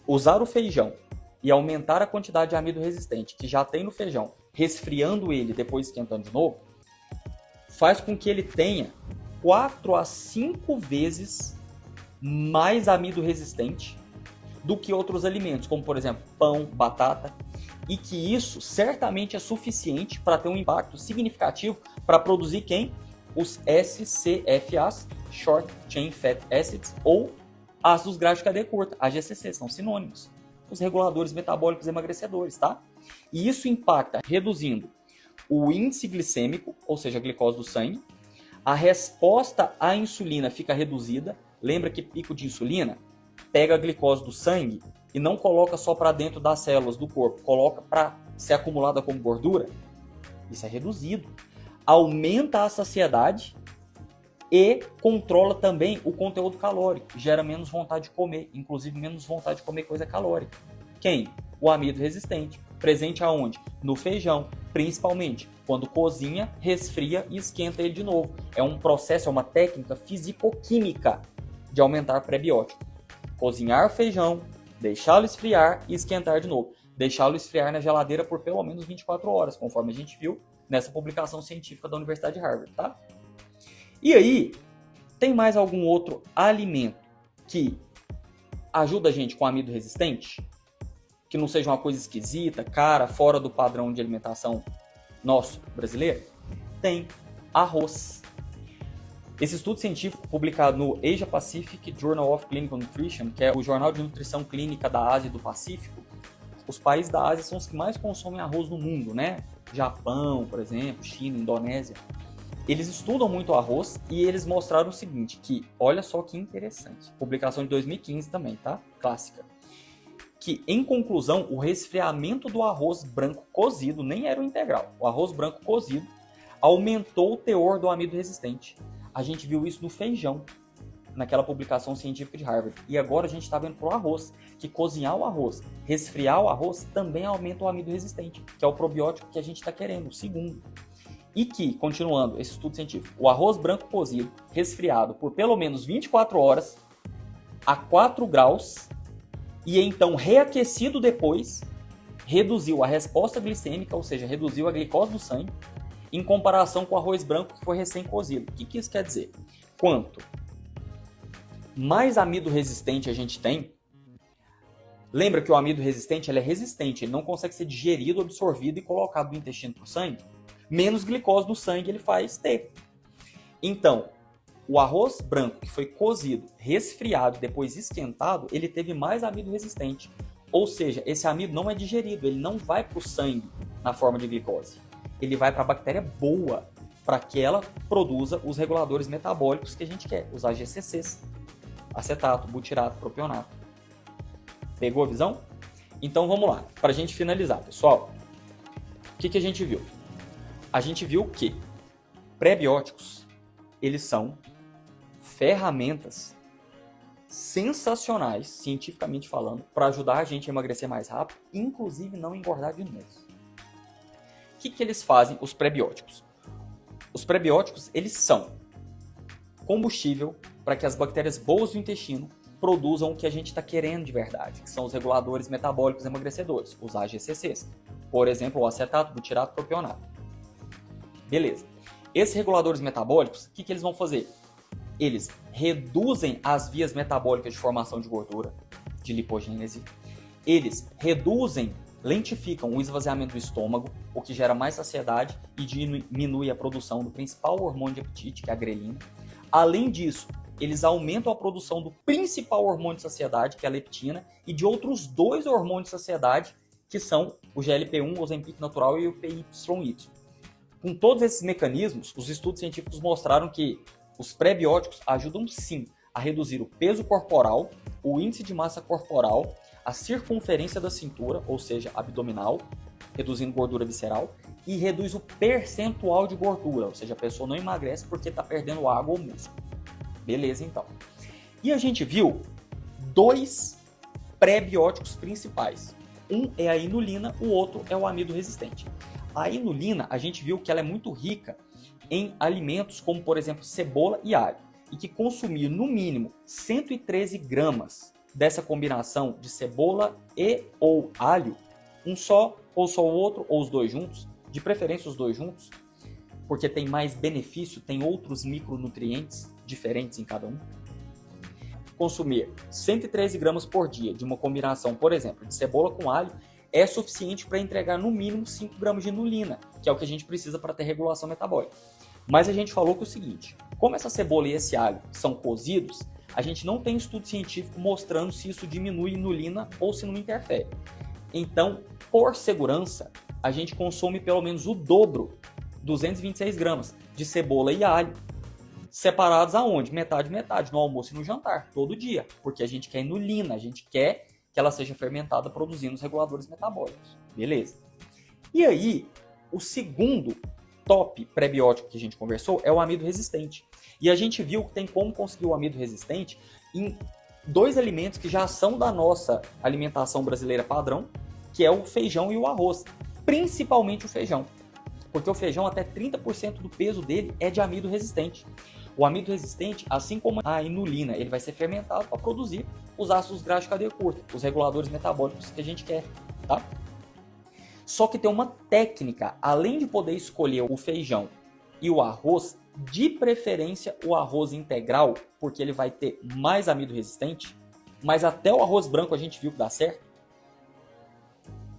usar o feijão e aumentar a quantidade de amido resistente que já tem no feijão, resfriando ele depois esquentando de novo, faz com que ele tenha 4 a 5 vezes mais amido resistente do que outros alimentos, como por exemplo pão, batata, e que isso certamente é suficiente para ter um impacto significativo para produzir quem? Os SCFAs, Short Chain Fat Acids, ou ácidos graxos de cadeia curta, AGCC, são sinônimos. Os reguladores metabólicos emagrecedores, tá? E isso impacta reduzindo o índice glicêmico, ou seja, a glicose do sangue, a resposta à insulina fica reduzida. Lembra que pico de insulina pega a glicose do sangue e não coloca só para dentro das células do corpo, coloca para ser acumulada como gordura. Isso é reduzido. Aumenta a saciedade e controla também o conteúdo calórico, gera menos vontade de comer, inclusive menos vontade de comer coisa calórica. Quem? O amido resistente. Presente aonde? No feijão, principalmente quando cozinha, resfria e esquenta ele de novo. É um processo, é uma técnica fisicoquímica de aumentar prebiótico. Cozinhar feijão, deixá-lo esfriar e esquentar de novo. Deixá-lo esfriar na geladeira por pelo menos 24 horas, conforme a gente viu nessa publicação científica da Universidade de Harvard, tá? E aí, tem mais algum outro alimento que ajuda a gente com amido resistente? Que não seja uma coisa esquisita, cara, fora do padrão de alimentação nosso, brasileiro? Tem arroz. Esse estudo científico publicado no Asia Pacific Journal of Clinical Nutrition, que é o jornal de nutrição clínica da Ásia e do Pacífico, os países da Ásia são os que mais consomem arroz no mundo, né? Japão, por exemplo, China, Indonésia. Eles estudam muito arroz e eles mostraram o seguinte, que olha só que interessante, publicação de 2015 também, tá? Clássica. Que, em conclusão, o resfriamento do arroz branco cozido, nem era o integral, o arroz branco cozido, aumentou o teor do amido resistente. A gente viu isso no feijão, naquela publicação científica de Harvard. E agora a gente está vendo pro arroz, que cozinhar o arroz, resfriar o arroz, também aumenta o amido resistente, que é o probiótico que a gente está querendo, o segundo. E que, continuando esse estudo científico, o arroz branco cozido, resfriado por pelo menos 24 horas, a 4 graus, e então reaquecido depois, reduziu a resposta glicêmica, ou seja, reduziu a glicose do sangue, em comparação com o arroz branco que foi recém-cozido. O que isso quer dizer? Quanto mais amido resistente a gente tem, lembra que o amido resistente ele é resistente, ele não consegue ser digerido, absorvido e colocado do intestino para o sangue, menos glicose no sangue ele faz ter. Então, o arroz branco que foi cozido, resfriado, depois esquentado, ele teve mais amido resistente. Ou seja, esse amido não é digerido, ele não vai para o sangue na forma de glicose. Ele vai para a bactéria boa, para que ela produza os reguladores metabólicos que a gente quer, os AGCCs, acetato, butirato, propionato. Pegou a visão? Então vamos lá, para a gente finalizar, pessoal. O que a gente viu? A gente viu que pré-bióticos, eles são ferramentas sensacionais, cientificamente falando, para ajudar a gente a emagrecer mais rápido, inclusive não engordar de novo. O que eles fazem, os pré-bióticos? Os prebióticos, eles são combustível para que as bactérias boas do intestino produzam o que a gente está querendo de verdade, que são os reguladores metabólicos emagrecedores, os AGCCs. Por exemplo, o acetato, butirato, propionato. Beleza. Esses reguladores metabólicos, o que eles vão fazer? Eles reduzem as vias metabólicas de formação de gordura, de lipogênese. Eles lentificam o esvaziamento do estômago, o que gera mais saciedade e diminui a produção do principal hormônio de apetite, que é a grelina. Além disso, eles aumentam a produção do principal hormônio de saciedade, que é a leptina, e de outros 2 hormônios de saciedade, que são o GLP-1, o Ozempic natural, e o PYY. Com todos esses mecanismos, os estudos científicos mostraram que os prebióticos ajudam sim a reduzir o peso corporal, o índice de massa corporal, a circunferência da cintura, ou seja, abdominal, reduzindo gordura visceral, e reduz o percentual de gordura, ou seja, a pessoa não emagrece porque está perdendo água ou músculo. Beleza, então. E a gente viu 2 prebióticos principais. Um é a inulina, o outro é o amido resistente. A inulina, a gente viu que ela é muito rica em alimentos como, por exemplo, cebola e alho, e que consumir no mínimo 113 gramas dessa combinação de cebola e ou alho, um só, ou só o outro, ou os 2 juntos, de preferência os 2 juntos, porque tem mais benefício, tem outros micronutrientes diferentes em cada um. Consumir 113 gramas por dia de uma combinação, por exemplo, de cebola com alho, é suficiente para entregar no mínimo 5 gramas de inulina, que é o que a gente precisa para ter regulação metabólica. Mas a gente falou que é o seguinte, como essa cebola e esse alho são cozidos, a gente não tem estudo científico mostrando se isso diminui inulina ou se não interfere. Então, por segurança, a gente consome pelo menos o dobro, 226 gramas, de cebola e alho, separados aonde? Metade, no almoço e no jantar, todo dia, porque a gente quer inulina, a gente quer que ela seja fermentada produzindo os reguladores metabólicos. Beleza. E aí, o segundo top prebiótico que a gente conversou é o amido resistente. E a gente viu que tem como conseguir o amido resistente em 2 alimentos que já são da nossa alimentação brasileira padrão, que é o feijão e o arroz. Principalmente o feijão. Porque o feijão, até 30% do peso dele é de amido resistente. O amido resistente, assim como a inulina, ele vai ser fermentado para produzir os ácidos graxos de cadeia curta, os reguladores metabólicos que a gente quer, tá? Só que tem uma técnica, além de poder escolher o feijão e o arroz, de preferência o arroz integral, porque ele vai ter mais amido resistente, mas até o arroz branco a gente viu que dá certo.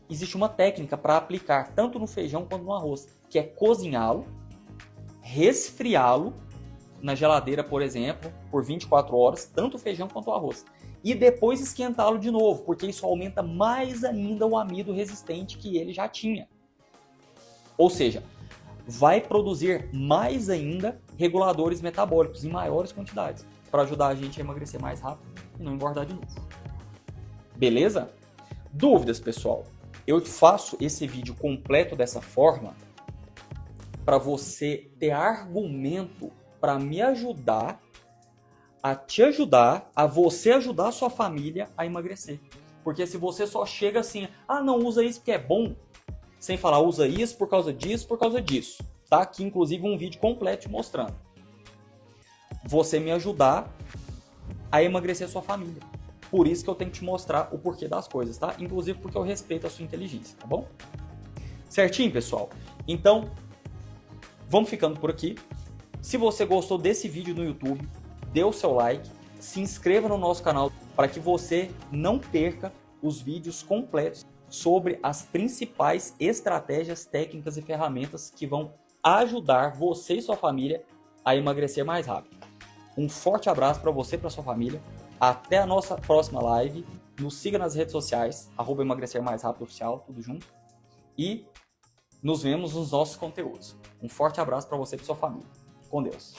Existe uma técnica para aplicar tanto no feijão quanto no arroz, que é cozinhá-lo, resfriá-lo na geladeira, por exemplo, por 24 horas, tanto o feijão quanto o arroz. E depois esquentá-lo de novo, porque isso aumenta mais ainda o amido resistente que ele já tinha. Ou seja, vai produzir mais ainda reguladores metabólicos em maiores quantidades, para ajudar a gente a emagrecer mais rápido e não engordar de novo. Beleza? Dúvidas, pessoal? Eu faço esse vídeo completo dessa forma para você ter argumento para me ajudar a te ajudar, a você ajudar a sua família a emagrecer. Porque se você só chega assim, ah, não, usa isso porque é bom, sem falar, usa isso por causa disso, tá? Aqui, inclusive, um vídeo completo te mostrando. Você me ajudar a emagrecer a sua família. Por isso que eu tenho que te mostrar o porquê das coisas, tá? Inclusive porque eu respeito a sua inteligência, tá bom? Certinho, pessoal? Então, vamos ficando por aqui. Se você gostou desse vídeo no YouTube, dê o seu like, se inscreva no nosso canal para que você não perca os vídeos completos sobre as principais estratégias, técnicas e ferramentas que vão ajudar você e sua família a emagrecer mais rápido. Um forte abraço para você e para sua família. Até a nossa próxima live. Nos siga nas redes sociais, @emagrecermaisrapido_oficial, tudo junto. E nos vemos nos nossos conteúdos. Um forte abraço para você e para sua família. Com Deus.